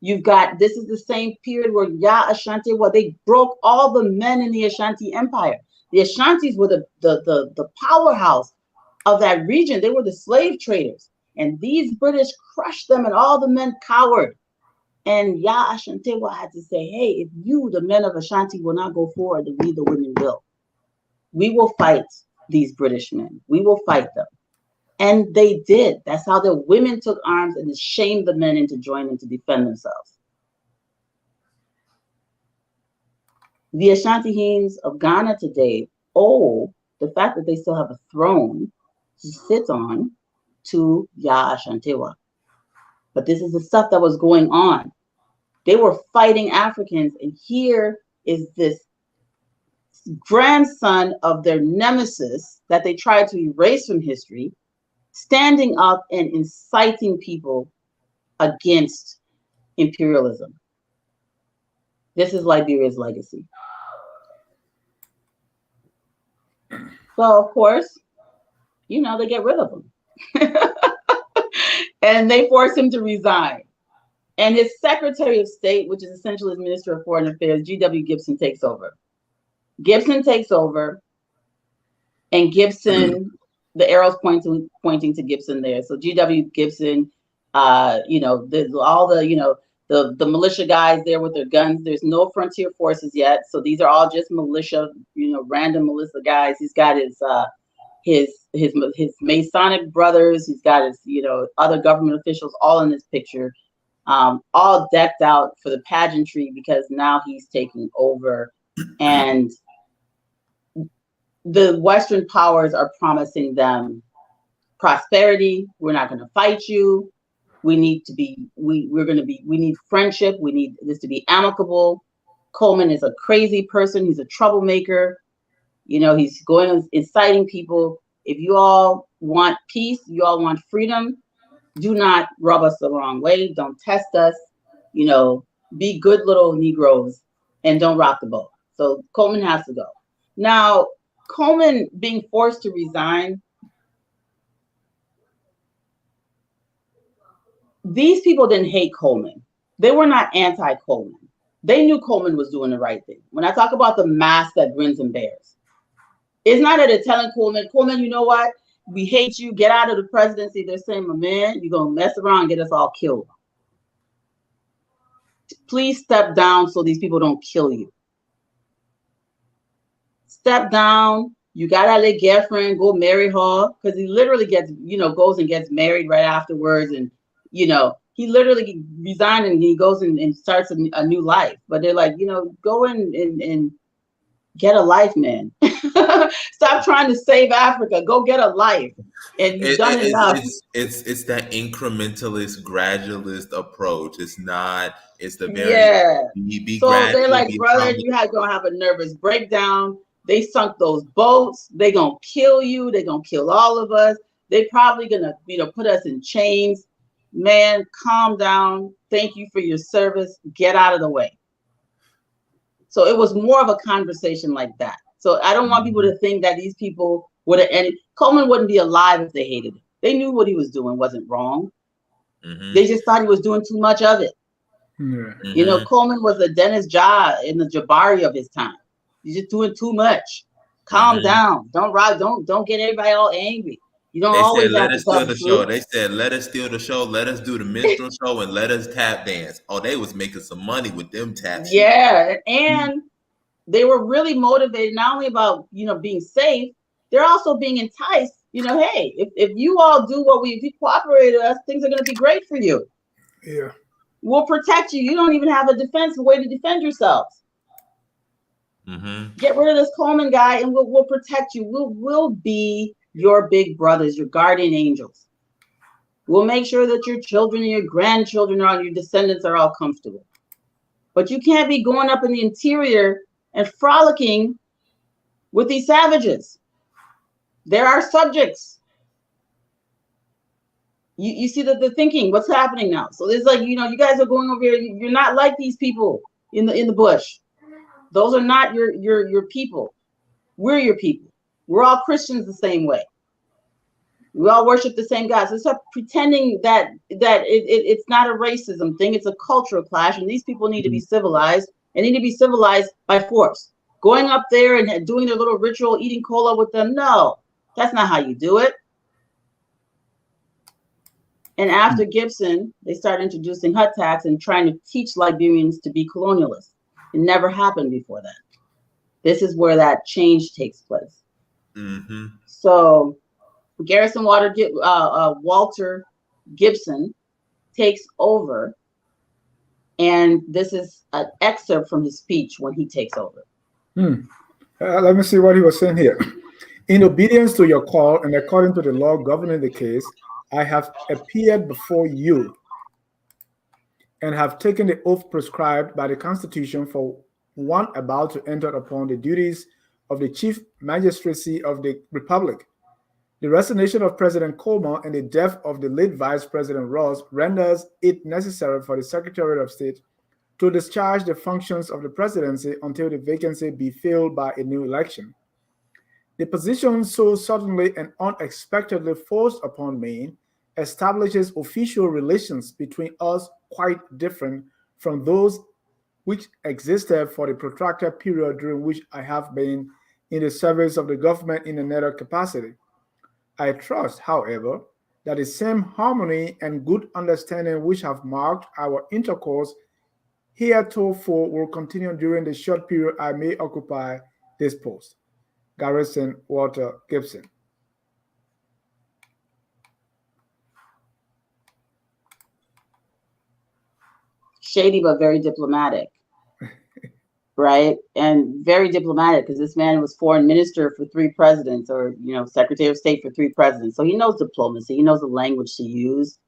You've got, this is the same period where Ashanti, where they broke all the men in the Ashanti Empire. The Ashantis were the powerhouse of that region. They were the slave traders. And these British crushed them and all the men cowered. And Ashantewa had to say, hey, if you, the men of Ashanti, will not go forward, then we, the women, will. We will fight these British men. We will fight them. And they did. That's how the women took arms and shamed the men into joining to defend themselves. The Ashanti of Ghana today owe the fact that they still have a throne to sit on to Ashantewa. But this is the stuff that was going on. They were fighting Africans, and here is this grandson of their nemesis that they tried to erase from history, standing up and inciting people against imperialism. This is Liberia's legacy. So, of course, you know, they get rid of him. And they force him to resign. And his Secretary of State, which is essentially his Minister of Foreign Affairs, G.W. Gibson, takes over. Gibson takes over, and Gibson, the arrow's pointing to Gibson there. So G.W. Gibson, you know, there's all the, you know, the militia guys there with their guns. There's no frontier forces yet. So these are all just militia, you know, random militia guys. He's got his Masonic brothers. He's got his, you know, other government officials all in this picture, all decked out for the pageantry because now he's taking over. And the Western powers are promising them prosperity. We're not going to fight you. We need to be, we need friendship. We need this to be amicable. Coleman is a crazy person. He's a troublemaker. You know, he's going inciting people. If you all want peace, you all want freedom, do not rub us the wrong way. Don't test us. You know, be good little Negroes and don't rock the boat. So Coleman has to go. Now, Coleman being forced to resign, these people didn't hate Coleman. They were not anti-Coleman. They knew Coleman was doing the right thing. When I talk about the mask that grins and bears, it's not that they're telling Coleman, you know what? We hate you. Get out of the presidency. They're saying, my man, you're going to mess around and get us all killed. Please step down so these people don't kill you. Step down. You got to let girlfriend go marry her, because he literally gets, you know, goes and gets married right afterwards. And, you know, he literally resigned and he goes and starts a new life. But they're like, you know, go and get a life, man. Stop trying to save Africa. Go get a life. And you've done enough. It's that incrementalist, gradualist approach. It's the very be so gradual, they're like, brother, you gonna have a nervous breakdown. They sunk those boats. They gonna kill you. They gonna kill all of us. They probably gonna, you know, put us in chains. Man, calm down. Thank you for your service. Get out of the way. So it was more of a conversation like that. So I don't want people to think that these people would have ended. Coleman wouldn't be alive if they hated him. They knew what he was doing wasn't wrong. They just thought he was doing too much of it. You know, Coleman was the Dennis Jah in the Jabari of his time. He's just doing too much. Calm down. Don't get everybody all angry. You don't always have to tell the truth. They said, let us steal the show. Let us do the minstrel show and let us tap dance. Oh, they was making some money with them tap. Yeah, and they were really motivated not only about, you know, being safe, they're also being enticed. You know, hey, if you all do if you cooperate with us, things are going to be great for you. Yeah, we'll protect you. You don't even have a way to defend yourselves. Get rid of this Coleman guy, and we'll protect you. We'll be your big brothers, your guardian angels. We'll make sure that your children and your grandchildren and your descendants are all comfortable. But you can't be going up in the interior and frolicking with these savages. They're our subjects. You see the thinking, what's happening now? So it's like, you know, you guys are going over here. You're not like these people in the bush. Those are not your people. We're your people. We're all Christians the same way. We all worship the same God. So stop pretending that it's not a racism thing. It's a cultural clash, and these people need to be civilized. And need to be civilized by force. Going up there and doing their little ritual, eating cola with them. No, that's not how you do it. And after Gibson, they started introducing hut tax and trying to teach Liberians to be colonialists. It never happened before that. This is where that change takes place. So Garretson Walter Gibson takes over. And this is an excerpt from his speech when he takes over. Let me see what he was saying here. In obedience to your call and according to the law governing the case, I have appeared before you and have taken the oath prescribed by the Constitution for one about to enter upon the duties of the Chief Magistracy of the Republic. The resignation of President Coleman and the death of the late Vice President Ross renders it necessary for the Secretary of State to discharge the functions of the presidency until the vacancy be filled by a new election. The position so suddenly and unexpectedly forced upon me establishes official relations between us quite different from those which existed for the protracted period during which I have been in the service of the government in another capacity. I trust, however, that the same harmony and good understanding which have marked our intercourse heretofore will continue during the short period I may occupy this post. Garretson Walter Gibson. Shady, but very diplomatic. Right? And very diplomatic, because this man was foreign minister for 3 presidents, or, you know, Secretary of State for 3 presidents. So he knows diplomacy. He knows the language to use.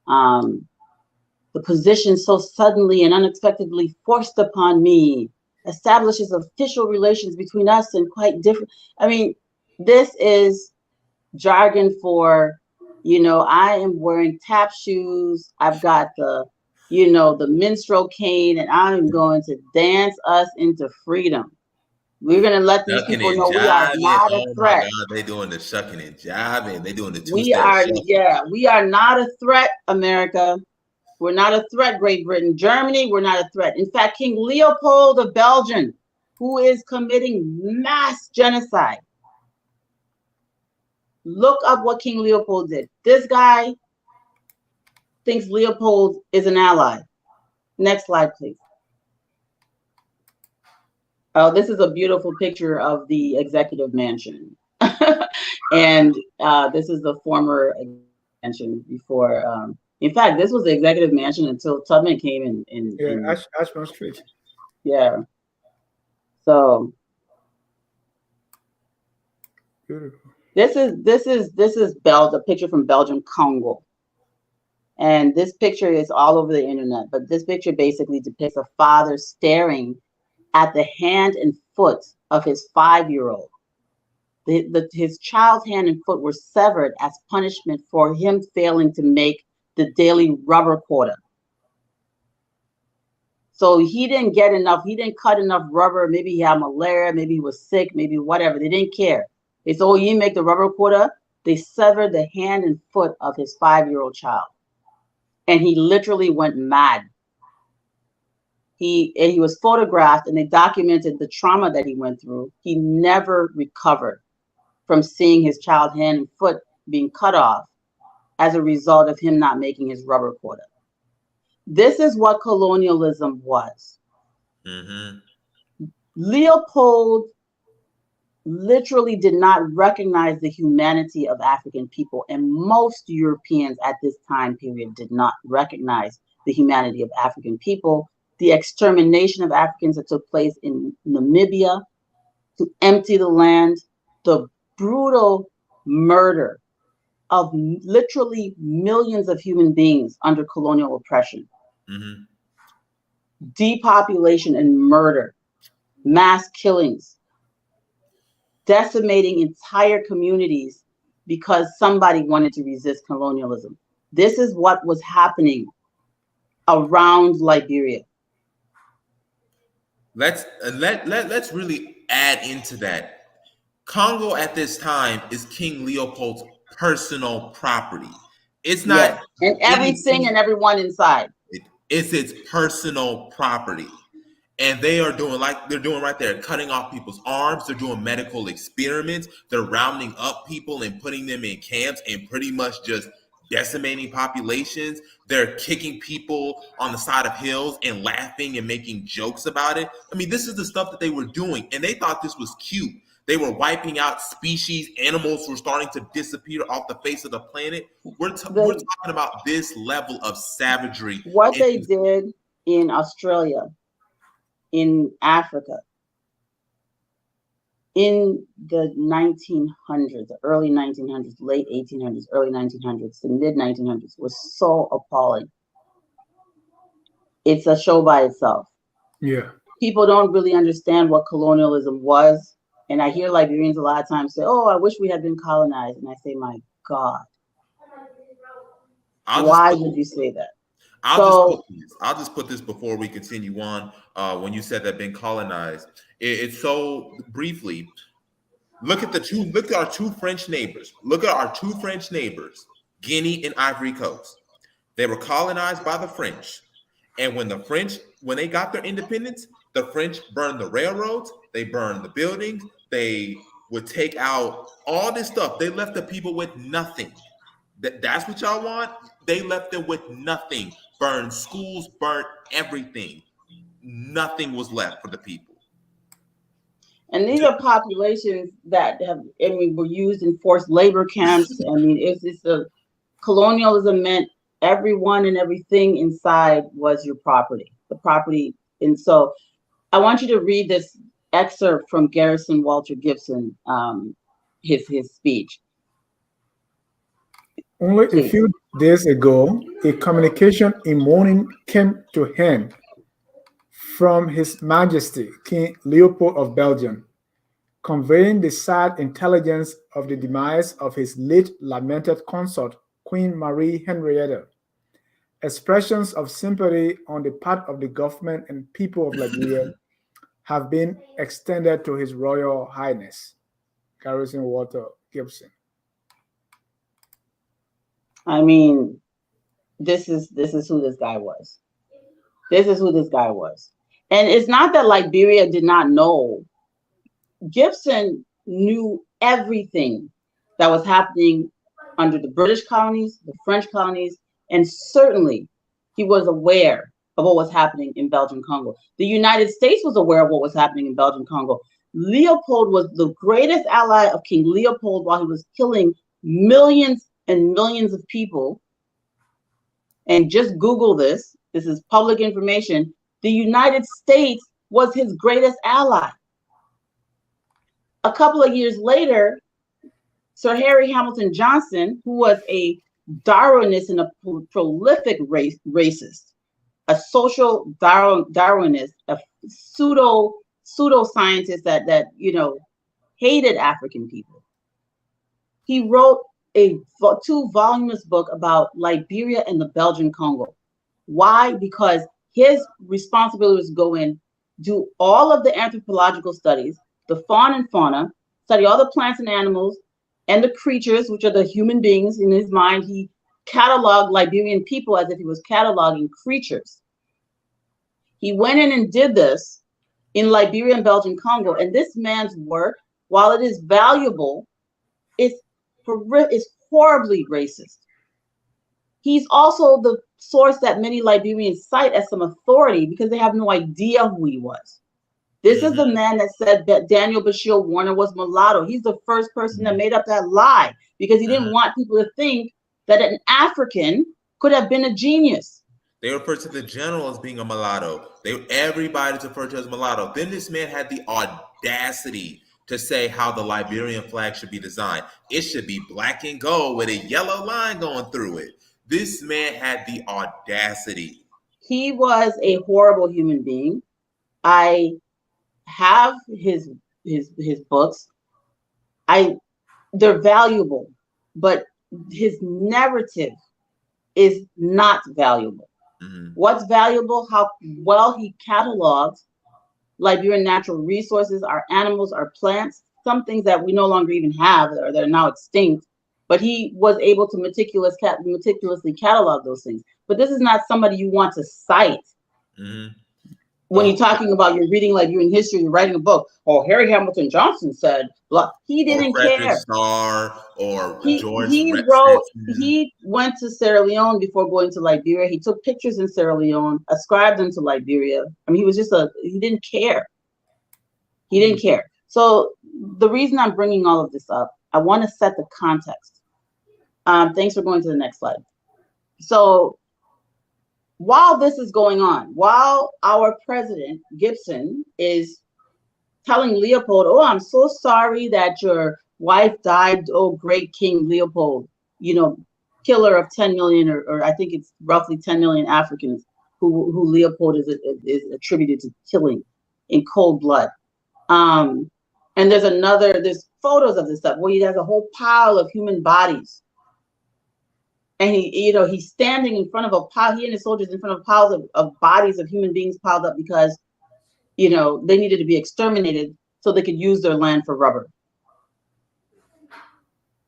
The position so suddenly and unexpectedly forced upon me establishes official relations between us and quite different. I mean, this is jargon for, you know, I am wearing tap shoes. I've got the, you know, the minstrel cane, and I'm going to dance us into freedom. We're going to let these people know we are not a threat. Oh my God, they doing the shucking and jiving. They doing the two-step we are, shuffle. yeah, we are not a threat, America. We're not a threat, Great Britain. Germany, we're not a threat. In fact, King Leopold of Belgium, who is committing mass genocide. Look up what King Leopold did. This guy thinks Leopold is an ally. Next slide, please. Oh, this is a beautiful picture of the executive mansion. And this is the former mansion before. In fact, this was the executive mansion until Tubman came in. Ashburn Street. Yeah. So beautiful. This is a picture from Belgium, Congo. And this picture is all over the internet, but this picture basically depicts a father staring at the hand and foot of his 5-year-old. His child's hand and foot were severed as punishment for him failing to make the daily rubber quota. So he didn't get enough, he didn't cut enough rubber. Maybe he had malaria, maybe he was sick, maybe whatever. They didn't care. They said, oh, you didn't make the rubber quota. They severed the hand and foot of his 5-year-old child. And he literally went mad. He was photographed, and they documented the trauma that he went through. He never recovered from seeing his child's hand and foot being cut off as a result of him not making his rubber quota. This is what colonialism was. Mm-hmm. Leopold literally did not recognize the humanity of African people, and most Europeans at this time period did not recognize the humanity of African people. The extermination of Africans that took place in Namibia to empty the land, the brutal murder of literally millions of human beings under colonial oppression, mm-hmm. Depopulation and murder, mass killings, decimating entire communities because somebody wanted to resist colonialism. This is what was happening around Liberia. Let's really add into that. Congo at this time is King Leopold's personal property. It's not, yes. And everything and everyone inside. It's its personal property. And they are doing like they're doing right there, cutting off people's arms. They're doing medical experiments. They're rounding up people and putting them in camps and pretty much just decimating populations. They're kicking people on the side of hills and laughing and making jokes about it. I mean, this is the stuff that they were doing, and they thought this was cute. They were wiping out species. Animals were starting to disappear off the face of the planet. We're talking about this level of savagery. What they did in Australia, in Africa, in the 1900s, the early 1900s, late 1800s, early 1900s, the mid 1900s was so appalling. It's a show by itself. Yeah. People don't really understand what colonialism was. And I hear Liberians a lot of times say, "Oh, I wish we had been colonized." And I say, "My God, why would you say that?" I'll just put this before we continue on. When you said that been colonized, it's so briefly. Look at our two French neighbors. Look at our two French neighbors, Guinea and Ivory Coast. They were colonized by the French. And when they got their independence, the French burned the railroads, they burned the buildings, they would take out all this stuff. They left the people with nothing. That's what y'all want? They left them with nothing. Burned schools, burnt everything. Nothing was left for the people. And these are populations that were used in forced labor camps. I mean, it's a colonialism meant everyone and everything inside was your property, the property. And so I want you to read this excerpt from Garretson Walter Gibson, his speech. Only a few days ago, a communication in mourning came to him from His Majesty King Leopold of Belgium, conveying the sad intelligence of the demise of his late lamented consort, Queen Marie Henrietta. Expressions of sympathy on the part of the government and people of Liberia have been extended to His Royal Highness, Garretson Walter Gibson. I mean, this is who this guy was. This is who this guy was. And it's not that Liberia did not know. Gibson knew everything that was happening under the British colonies, the French colonies, and certainly he was aware of what was happening in Belgian Congo. The United States was aware of what was happening in Belgian Congo. Leopold was the greatest ally of King Leopold while he was killing millions and millions of people. And just Google this. This is public information. The United States was his greatest ally. A couple of years later, Sir Harry Hamilton Johnson, who was a Darwinist and a prolific racist, a social Darwinist, a pseudo-scientist that hated African people. He wrote a 2-voluminous book about Liberia and the Belgian Congo. Why? Because his responsibility was to go in, do all of the anthropological studies, the fauna and fauna, study all the plants and animals and the creatures, which are the human beings. In his mind, he cataloged Liberian people as if he was cataloging creatures. He went in and did this in Liberia and Belgian Congo. And this man's work, while it is valuable, is horribly racist. He's also the source that many Liberians cite as some authority because they have no idea who he was. This is the man that said that Daniel Bashir Warner was mulatto. He's the first person that made up that lie because he didn't want people to think that an African could have been a genius. They referred to the general as being a mulatto. Everybody's referred to as mulatto. Then this man had the audacity to say how the Liberian flag should be designed. It should be black and gold with a yellow line going through it. This man had the audacity. He was a horrible human being. I have his books. They're valuable, but his narrative is not valuable. What's valuable? How well he cataloged Liberian natural resources, our animals, our plants, some things that we no longer even have or that are now extinct. But he was able to meticulously catalog those things. But this is not somebody you want to cite. When you're talking about, you're reading Liberian history, you're writing a book. Oh, Harry Hamilton Johnson said, blah. He didn't care. He went to Sierra Leone before going to Liberia. He took pictures in Sierra Leone, ascribed them to Liberia. I mean, he didn't care. He didn't care. So the reason I'm bringing all of this up, I want to set the context. Thanks for going to the next slide. So while this is going on, while our president, Gibson, is telling Leopold, oh, I'm so sorry that your wife died, oh, great King Leopold, killer of 10 million, or I think it's roughly 10 million Africans who Leopold is attributed to killing in cold blood. And And there's photos of this stuff where he has a whole pile of human bodies. And he's standing in front of a pile, he and his soldiers in front of piles of bodies of human beings piled up because, they needed to be exterminated so they could use their land for rubber.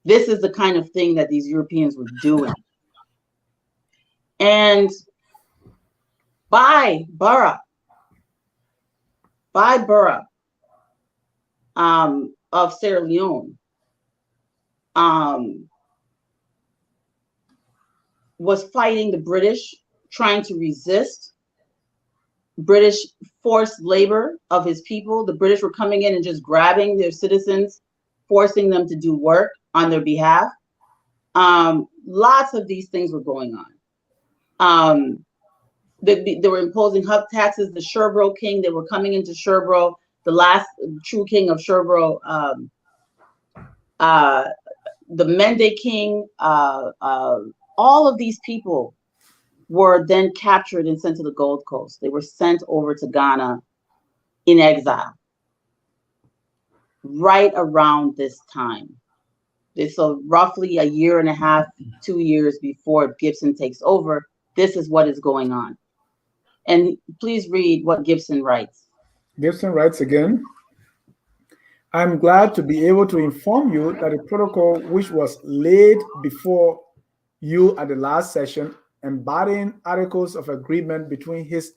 This is the kind of thing that these Europeans were doing. And by Borough of Sierra Leone, was fighting the British, trying to resist British forced labor of his people. The British were coming in and just grabbing their citizens, forcing them to do work on their behalf. Lots of these things were going on. They were imposing hub taxes. The Sherbro king, they were coming into Sherbro, the last true king of Sherbro, the Mende king, all of these people were then captured and sent to the Gold Coast. They were sent over to Ghana in exile right around this time. So roughly a year and a half, 2 years before Gibson takes over, this is what is going on. And please read what Gibson writes. Gibson writes again, I'm glad to be able to inform you that the protocol which was laid before you at the last session, embodying articles of agreement between His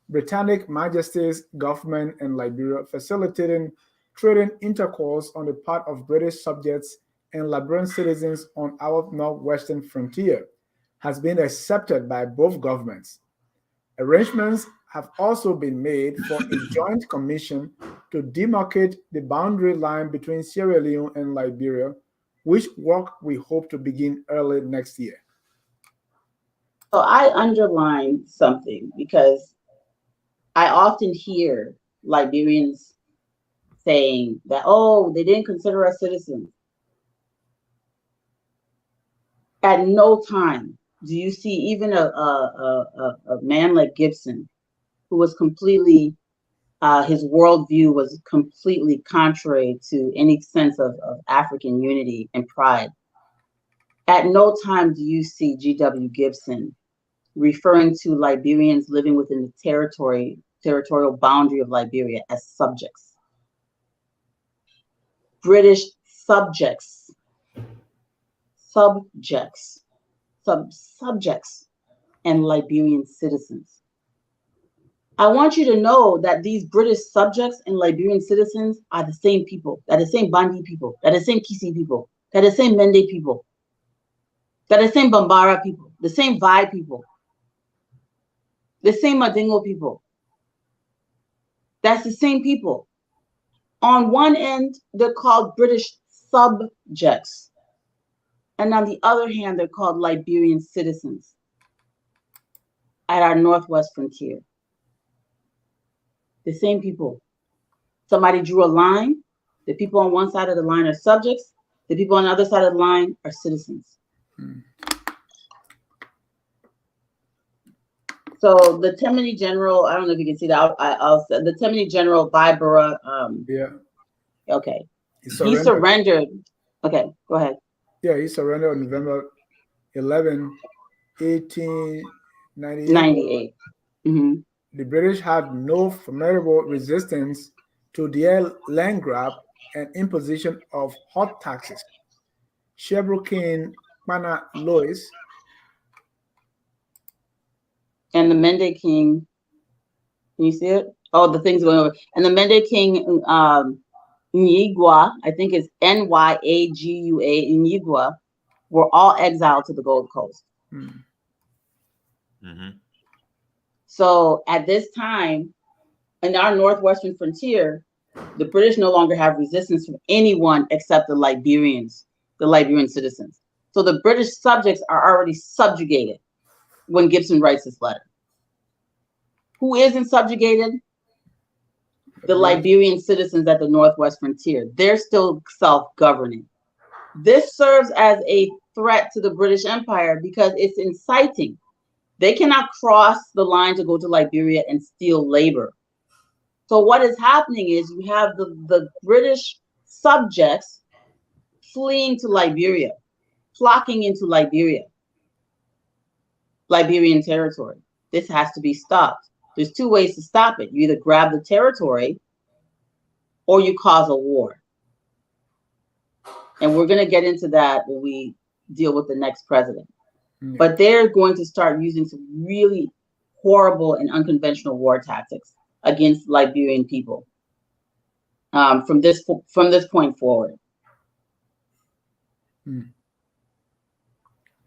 Britannic Majesty's government and Liberia, facilitating trading intercourse on the part of British subjects and Liberian citizens on our northwestern frontier, has been accepted by both governments. Arrangements have also been made for a joint commission to demarcate the boundary line between Sierra Leone and Liberia, which work we hope to begin early next year. So I underlined something because I often hear Liberians saying that, oh, they didn't consider us citizens. At no time do you see even a man like Gibson, who was completely, his worldview was completely contrary to any sense of African unity and pride. At no time do you see G.W. Gibson referring to Liberians living within the territorial boundary of Liberia as subjects. British subjects, and Liberian citizens. I want you to know that these British subjects and Liberian citizens are the same people. They're the same Bandi people. They're the same Kisi people. They're the same Mende people. They're the same Bambara people. The same Vai people. The same Madingo people. That's the same people. On one end, they're called British subjects. And on the other hand, they're called Liberian citizens at our northwest frontier. The same people. Somebody drew a line. The people on one side of the line are subjects. The people on the other side of the line are citizens. So the Temini General, I don't know if you can see that. The Temini General Baibara. Yeah. Okay. He surrendered. Okay, go ahead. Yeah, he surrendered on November 11, 1898. 98. Mm-hmm. The British had no formidable resistance to their land grab and imposition of hot taxes. Sherbro King Mana Lois and the Mende King, can you see it? Oh, the thing's going over. And the Mende King, Nyigua, I think it's Nyagua, Nyigua, were all exiled to the Gold Coast. Mm-hmm. So at this time, in our northwestern frontier, the British no longer have resistance from anyone except the Liberians, the Liberian citizens. So the British subjects are already subjugated when Gibson writes this letter. Who isn't subjugated? The Liberian citizens at the northwest frontier. They're still self-governing. This serves as a threat to the British Empire because it's inciting. They cannot cross the line to go to Liberia and steal labor. So what is happening is you have the British subjects fleeing to Liberia, flocking into Liberian territory. This has to be stopped. There's two ways to stop it. You either grab the territory or you cause a war. And we're going to get into that when we deal with the next president. Mm-hmm. But they're going to start using some really horrible and unconventional war tactics against Liberian people from this point forward.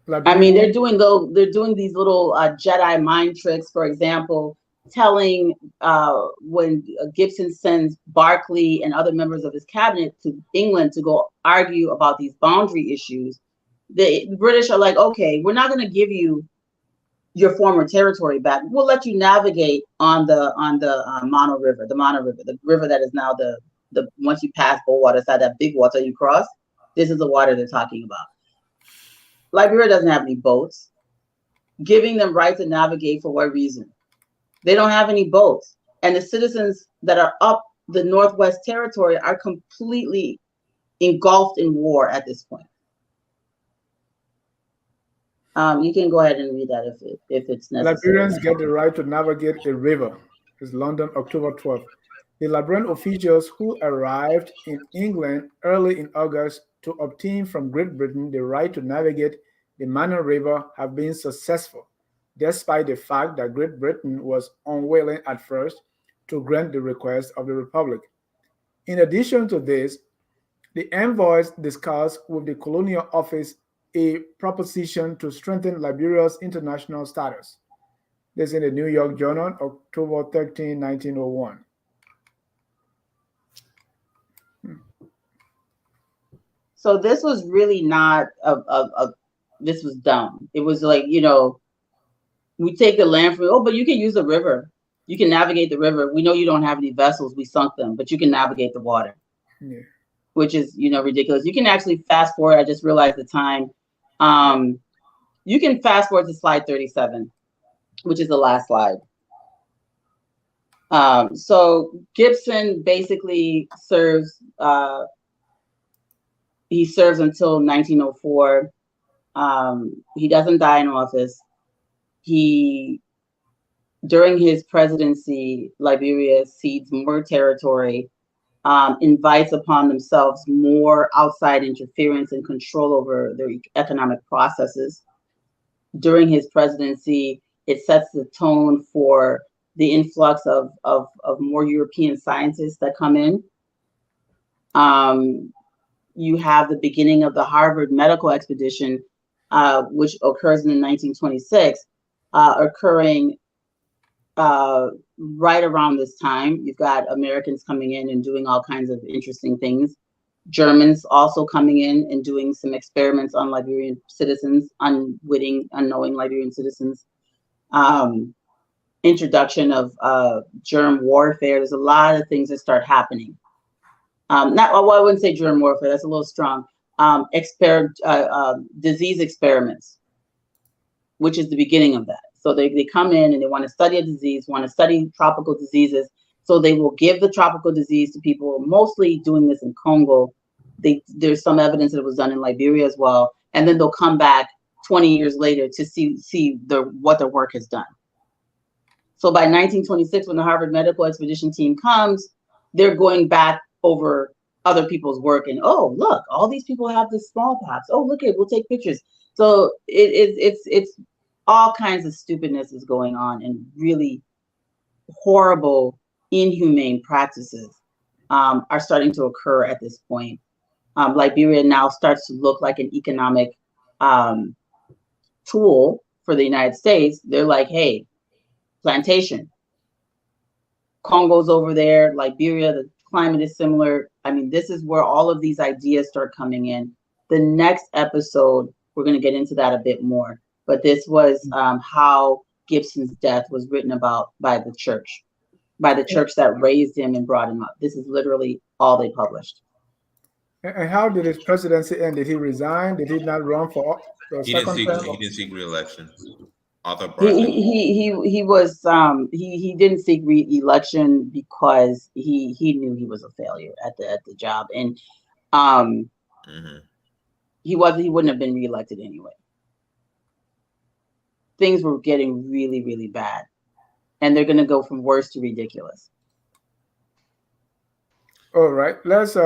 I mean, they're doing these little Jedi mind tricks. For example, telling when Gibson sends Berkeley and other members of his cabinet to England to go argue about these boundary issues, the British are like, okay, we're not going to give you your former territory back. We'll let you navigate on the Mono River, the river that is now the once you pass Bowater, side that big water you cross. This is the water they're talking about. Liberia doesn't have any boats. Giving them right to navigate for what reason? They don't have any boats. And the citizens that are up the Northwest Territory are completely engulfed in war at this point. You can go ahead and read that if it's necessary. Liberians get the right to navigate a river. It's London, October 12th. The Liberian officials who arrived in England early in August to obtain from Great Britain the right to navigate the Mano River have been successful, despite the fact that Great Britain was unwilling at first to grant the request of the Republic. In addition to this, the envoys discussed with the Colonial Office a proposition to strengthen Liberia's international status. This is in the New York Journal, October 13, 1901. So this was really not this was dumb. It was like, we take the land from, but you can use the river. You can navigate the river. We know you don't have any vessels. We sunk them, but you can navigate the water, which is, ridiculous. You can actually fast forward. I just realized the time. You can fast forward to slide 37, which is the last slide. So Gibson basically serves, he serves until 1904. He doesn't die in office. During his presidency, Liberia cedes more territory, invites upon themselves more outside interference and control over their economic processes. During his presidency, it sets the tone for the influx of more European scientists that come in. You have the beginning of the Harvard medical expedition, which occurs in 1926, occurring right around this time. You've got Americans coming in and doing all kinds of interesting things. Germans also coming in and doing some experiments on Liberian citizens, unknowing Liberian citizens. Introduction of germ warfare. There's a lot of things that start happening. I wouldn't say germ warfare, that's a little strong. Disease experiments, which is the beginning of that. So they come in and they want to study a disease, want to study tropical diseases. So they will give the tropical disease to people, mostly doing this in Congo. There's some evidence that it was done in Liberia as well. And then they'll come back 20 years later to see what their work has done. So by 1926, when the Harvard medical expedition team comes, they're going back over other people's work and, oh, look, all these people have this smallpox. Oh, look, we'll take pictures. So it's all kinds of stupidness is going on, and really horrible, inhumane practices are starting to occur at this point. Liberia now starts to look like an economic tool for the United States. They're like, hey, plantation. Congo's over there, Liberia, the climate is similar. I mean, this is where all of these ideas start coming in. The next episode, we're going to get into that a bit more. But this was how Gibson's death was written about by the church that raised him and brought him up. This is literally all they published. And how did his presidency end? Did he resign? Did he not run for the second term? He didn't seek re-election. Arthur Brightman. He was he didn't seek re-election because he knew he was a failure at the job, and he wouldn't have been reelected anyway. Things were getting really, really bad, and they're going to go from worse to ridiculous. All right, let's.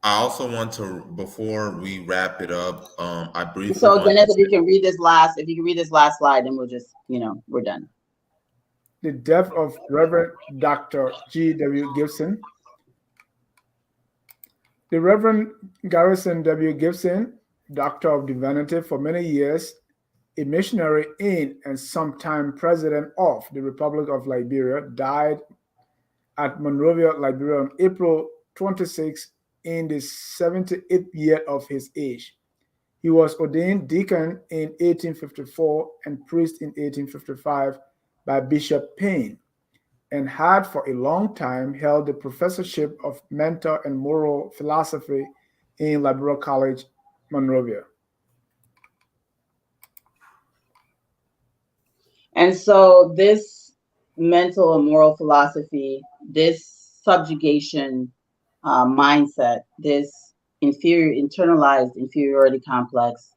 I also want to, before we wrap it up, I briefly. So, Vanessa, if you can read this last slide, then we'll just, we're done. The death of Reverend Dr. G.W. Gibson. The Reverend Garretson W. Gibson, Doctor of Divinity for many years, a missionary in and sometime president of the Republic of Liberia, died at Monrovia, Liberia on April 26 in the 78th year of his age. He was ordained deacon in 1854 and priest in 1855 by Bishop Payne, and had for a long time held the professorship of mental and moral philosophy in Liberia College, Monrovia. And so this mental and moral philosophy, this subjugation mindset, this internalized inferiority complex,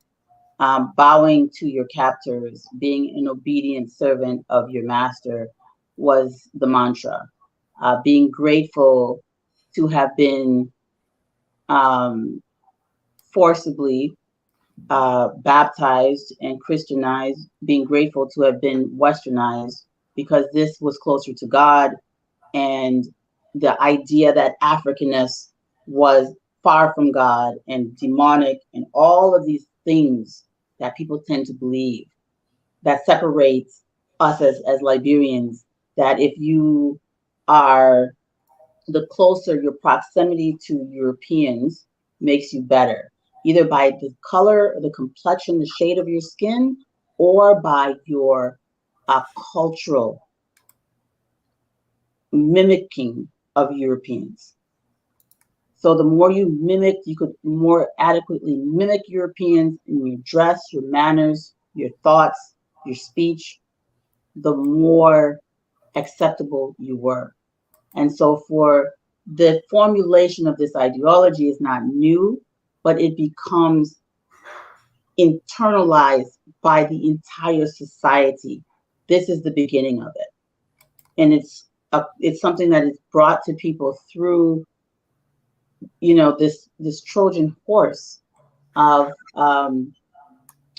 bowing to your captors, being an obedient servant of your master, was the mantra. Being grateful to have been forcibly baptized and Christianized, being grateful to have been westernized, because this was closer to God, and the idea that Africanness was far from God and demonic, and all of these things that people tend to believe that separates us as Liberians, that if you are, the closer your proximity to Europeans makes you better, either by the color, the complexion, the shade of your skin, or by your cultural mimicking of Europeans. So the more you mimic, you could more adequately mimic Europeans in your dress, your manners, your thoughts, your speech, the more acceptable you were. And so for the formulation of this ideology is not new, but it becomes internalized by the entire society. This is the beginning of it. And it's something that is brought to people through, this Trojan horse of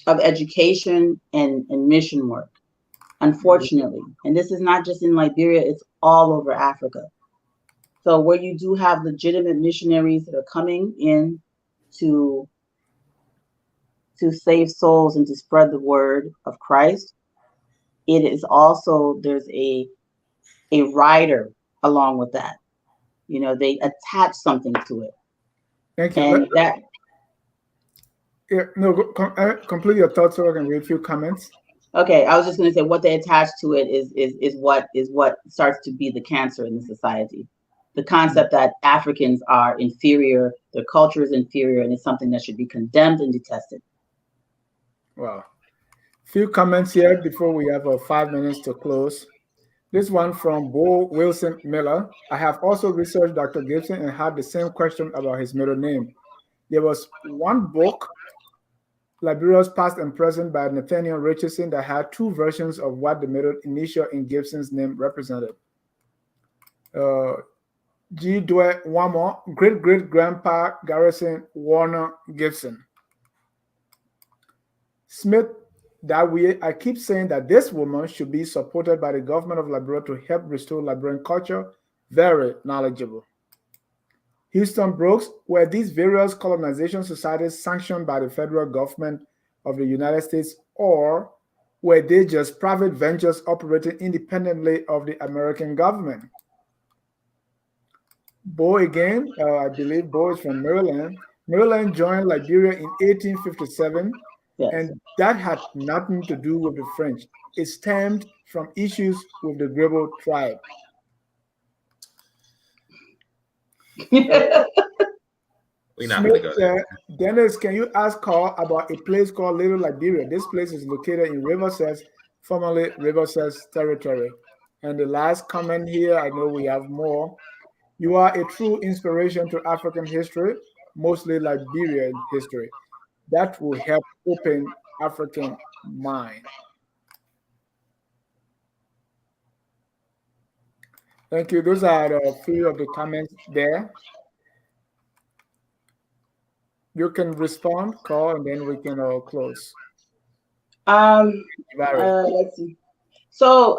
education and mission work, unfortunately. And this is not just in Liberia, it's all over Africa. So where you do have legitimate missionaries that are coming in to save souls and to spread the word of Christ, it is also, there's a rider along with that. They attach something to it. Thank you. And complete your thoughts so I can read a few comments. Okay, I was just going to say what they attach to it is what starts to be the cancer in the society. The concept that Africans are inferior, their culture is inferior, and it's something that should be condemned and detested. Wow. Few comments here before we have 5 minutes to close. This one from Bo Wilson Miller. I have also researched Dr. Gibson and had the same question about his middle name. There was one book, Liberia's Past and Present by Nathaniel Richardson, that had two versions of what the middle initial in Gibson's name represented. G. Dwe Wamo, great-great-grandpa Garretson Warner Gibson. Smith, that way, I keep saying that this woman should be supported by the government of Liberia to help restore Liberian culture. Very knowledgeable. Houston Brooks, were these various colonization societies sanctioned by the federal government of the United States, or were they just private ventures operating independently of the American government? Bo again, I believe Bo is from Maryland. Maryland joined Liberia in 1857, yes. And that had nothing to do with the French. It stemmed from issues with the Grebo tribe. Smith, Dennis, can you ask Carl about a place called Little Liberia? This place is located in River Says formerly Riverside's territory. And the last comment here, I know we have more. You are a true inspiration to African history, mostly Liberian history. That will help open African mind. Thank you. Those are a few of the comments there. You can respond, call, and then we can close. Let's see. So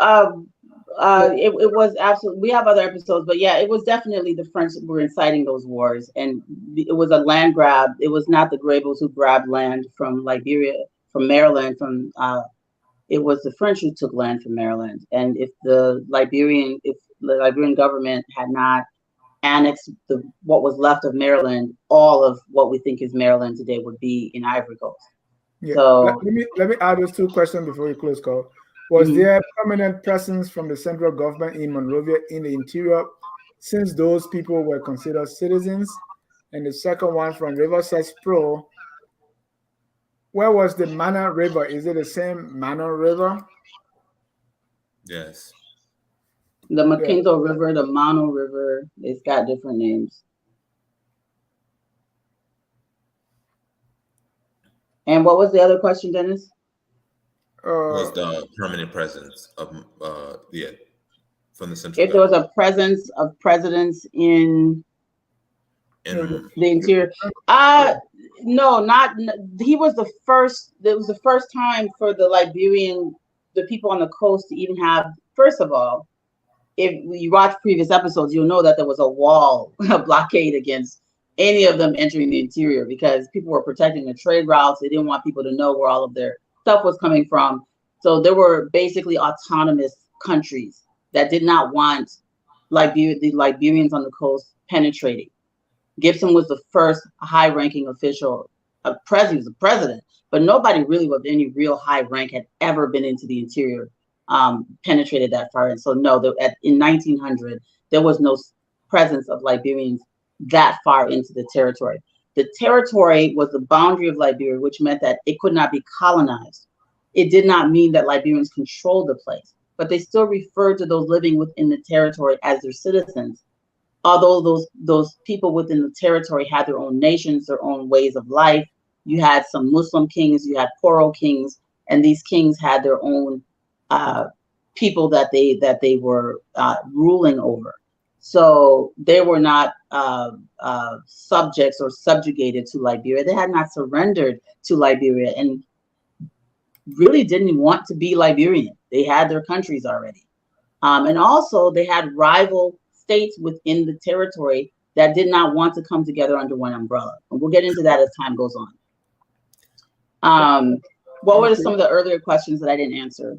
it was absolutely, we have other episodes, but yeah, it was definitely the French were inciting those wars, and it was a land grab. It was not the Grabos who grabbed land from Liberia, from Maryland, it was the French who took land from Maryland. And if the Liberian government had not annexed what was left of Maryland, all of what we think is Maryland today would be in Ivory Coast. Yeah. So let me add those two questions before you close, call. Was there permanent presence from the central government in Monrovia in the interior, since those people were considered citizens? And the second one from Riverside Pro, where was the Mana River? Is it the same Mana River? Yes. The Makinzo River, the Mano River, it's got different names. And what was the other question, Dennis? Was the permanent presence of from the central? If there was a presence of presidents in the interior, no, not he was the first. It was the first time for the people on the coast to even have. First of all, if you watch previous episodes, you'll know that there was a wall, a blockade against any of them entering the interior, because people were protecting the trade routes. They didn't want people to know where all of their stuff was coming from. So there were basically autonomous countries that did not want the Liberians on the coast penetrating. Gibson was the first high-ranking official. He was the president, but nobody really with any real high rank had ever been into the interior, penetrated that far. And so no, in 1900, there was no presence of Liberians that far into the territory. The territory was the boundary of Liberia, which meant that it could not be colonized. It did not mean that Liberians controlled the place, but they still referred to those living within the territory as their citizens. Although those people within the territory had their own nations, their own ways of life. You had some Muslim kings, you had Poro kings, and these kings had their own people that they were ruling over. So they were not subjects or subjugated to Liberia. They had not surrendered to Liberia and really didn't want to be Liberian. They had their countries already. And also they had rival states within the territory that did not want to come together under one umbrella. And we'll get into that as time goes on. What were some of the earlier questions that I didn't answer?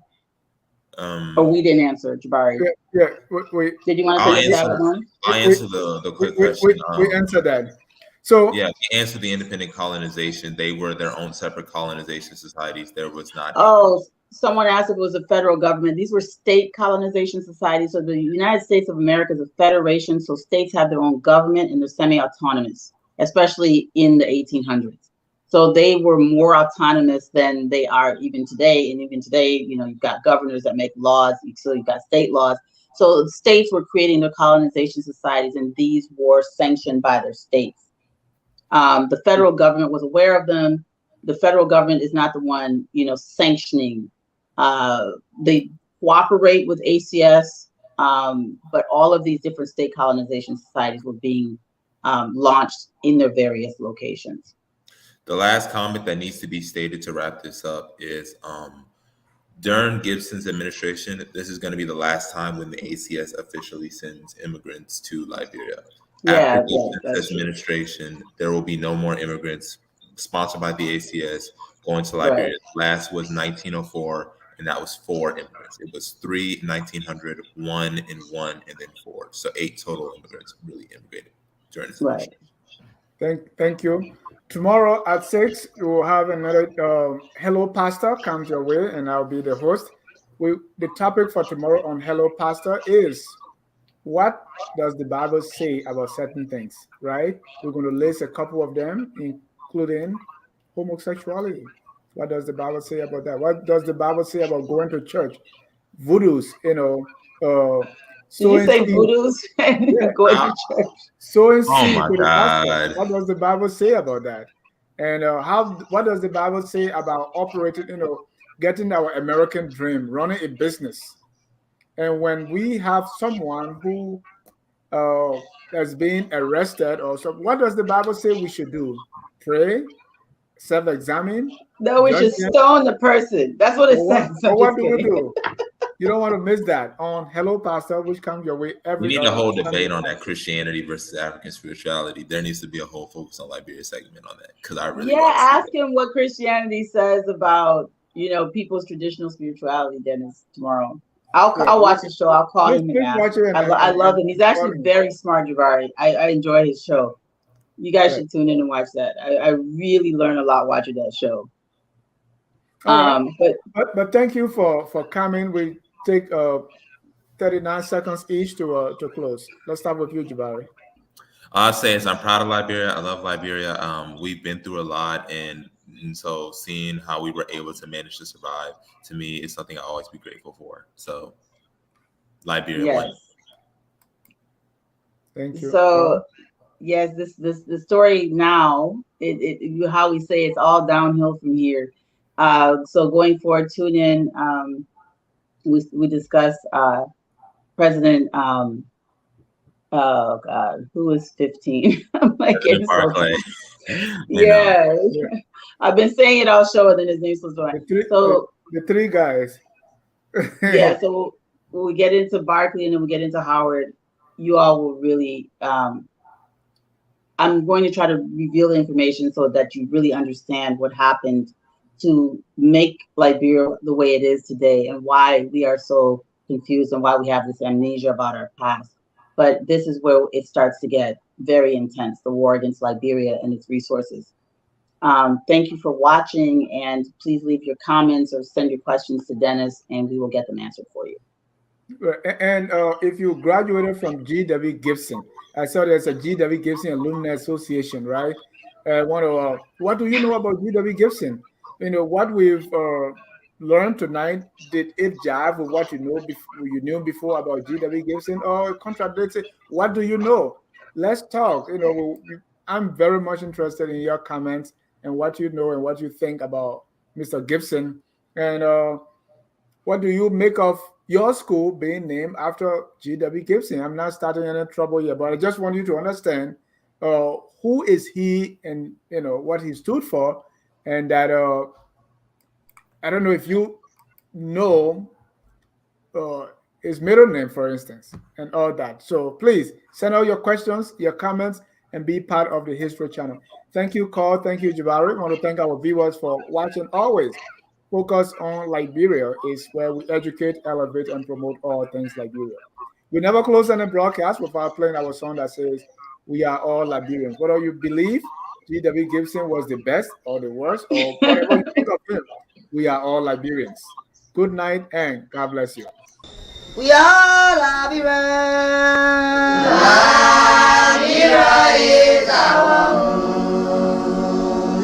Or we didn't answer, Jabari? Yeah. Did you want to take that one? I answered the quick question. We answered that. So yeah, we answered the independent colonization. They were their own separate colonization societies. There was not. Oh, someone asked if it was a federal government. These were state colonization societies. So the United States of America is a federation. So states have their own government and they're semi-autonomous, especially in the 1800s. So they were more autonomous than they are even today. And even today, you've got governors that make laws. So you've got state laws. So the states were creating their colonization societies, and these were sanctioned by their states. The federal government was aware of them. The federal government is not the one, sanctioning. They cooperate with ACS, but all of these different state colonization societies were being launched in their various locations. The last comment that needs to be stated to wrap this up is during Gibson's administration, this is going to be the last time when the ACS officially sends immigrants to Liberia. After Gibson's administration, there will be no more immigrants sponsored by the ACS going to Liberia. Right. Last was 1904, and that was 4 immigrants. It was 3 in 1900, 1 and 1, and then 4. So 8 total immigrants really immigrated during this administration. Thank you. Tomorrow at 6, we will have another Hello Pastor comes your way, and I'll be the host. The topic for tomorrow on Hello Pastor is, what does the Bible say about certain things, right? We're going to list a couple of them, including homosexuality. What does the Bible say about that? What does the Bible say about going to church? Voodoos, Did you sowing say seed. voodoos and going to church? Sowing Oh seed my to the pastor. God. What does the Bible say about that? And what does the Bible say about operating, getting our American dream, running a business? And when we have someone who has been arrested or so, what does the Bible say we should do? Pray, self-examine, No, we should judge them? stone the person. That's what it says. Or what do we do? You don't want to miss that on Hello Pastor, which comes your way every We need a whole Sunday debate on night. that Christianity versus African spirituality. There needs to be a whole focus on Liberia segment on that because I really ask him what Christianity says about people's traditional spirituality, Dennis, tomorrow. I'll watch the show. I'll call him and ask. I love him. He's actually very smart, Jabari. I enjoy his show. You guys should tune in and watch that. I really learn a lot watching that show. But thank you for coming. We take 39 seconds each to close. Let's start with you, Jabari. I'll say is I'm proud of Liberia. I love Liberia. We've been through a lot, and so seeing how we were able to manage to survive, to me, is something I always be grateful for. So, Liberia won. Thank you. So, yes, the story now, how we say it's all downhill from here. So going forward, tune in. We discussed President. Oh God, who was 15? I'm like, yeah. I've been saying it all show, and then his name's supposed to the three guys. Yeah, so when we get into Barkley and then we get into Howard, you all will really. I'm going to try to reveal the information so that you really understand what happened to make Liberia the way it is today and why we are so confused and why we have this amnesia about our past. But this is where it starts to get very intense, the war against Liberia and its resources. Thank you for watching, and please leave your comments or send your questions to Dennis, and we will get them answered for you. And if you graduated from G.W. Gibson, I saw there's a G.W. Gibson Alumni Association, right? What do you know about G.W. Gibson? What we've learned tonight, did it jive with what you knew before about G.W. Gibson, or contradicts it? What do you know? Let's talk. I'm very much interested in your comments and what you know and what you think about Mr. Gibson. And what do you make of your school being named after G.W. Gibson? I'm not starting any trouble here, but I just want you to understand who is he and what he stood for, and that I don't know if you know his middle name, for instance, and all that. So please send out your questions, your comments, and be part of the History Channel. Thank you, Carl. Thank you, Jabari. I want to thank our viewers for watching. Always focus on Liberia is where we educate, elevate, and promote all things Liberia. We never close any broadcast without playing our song that says, "We are all Liberians." Whether you believe G.W. Gibson was the best or the worst, or whatever you think of him, we are all Liberians. Good night, and God bless you. We are Liberians. Liberia is our home.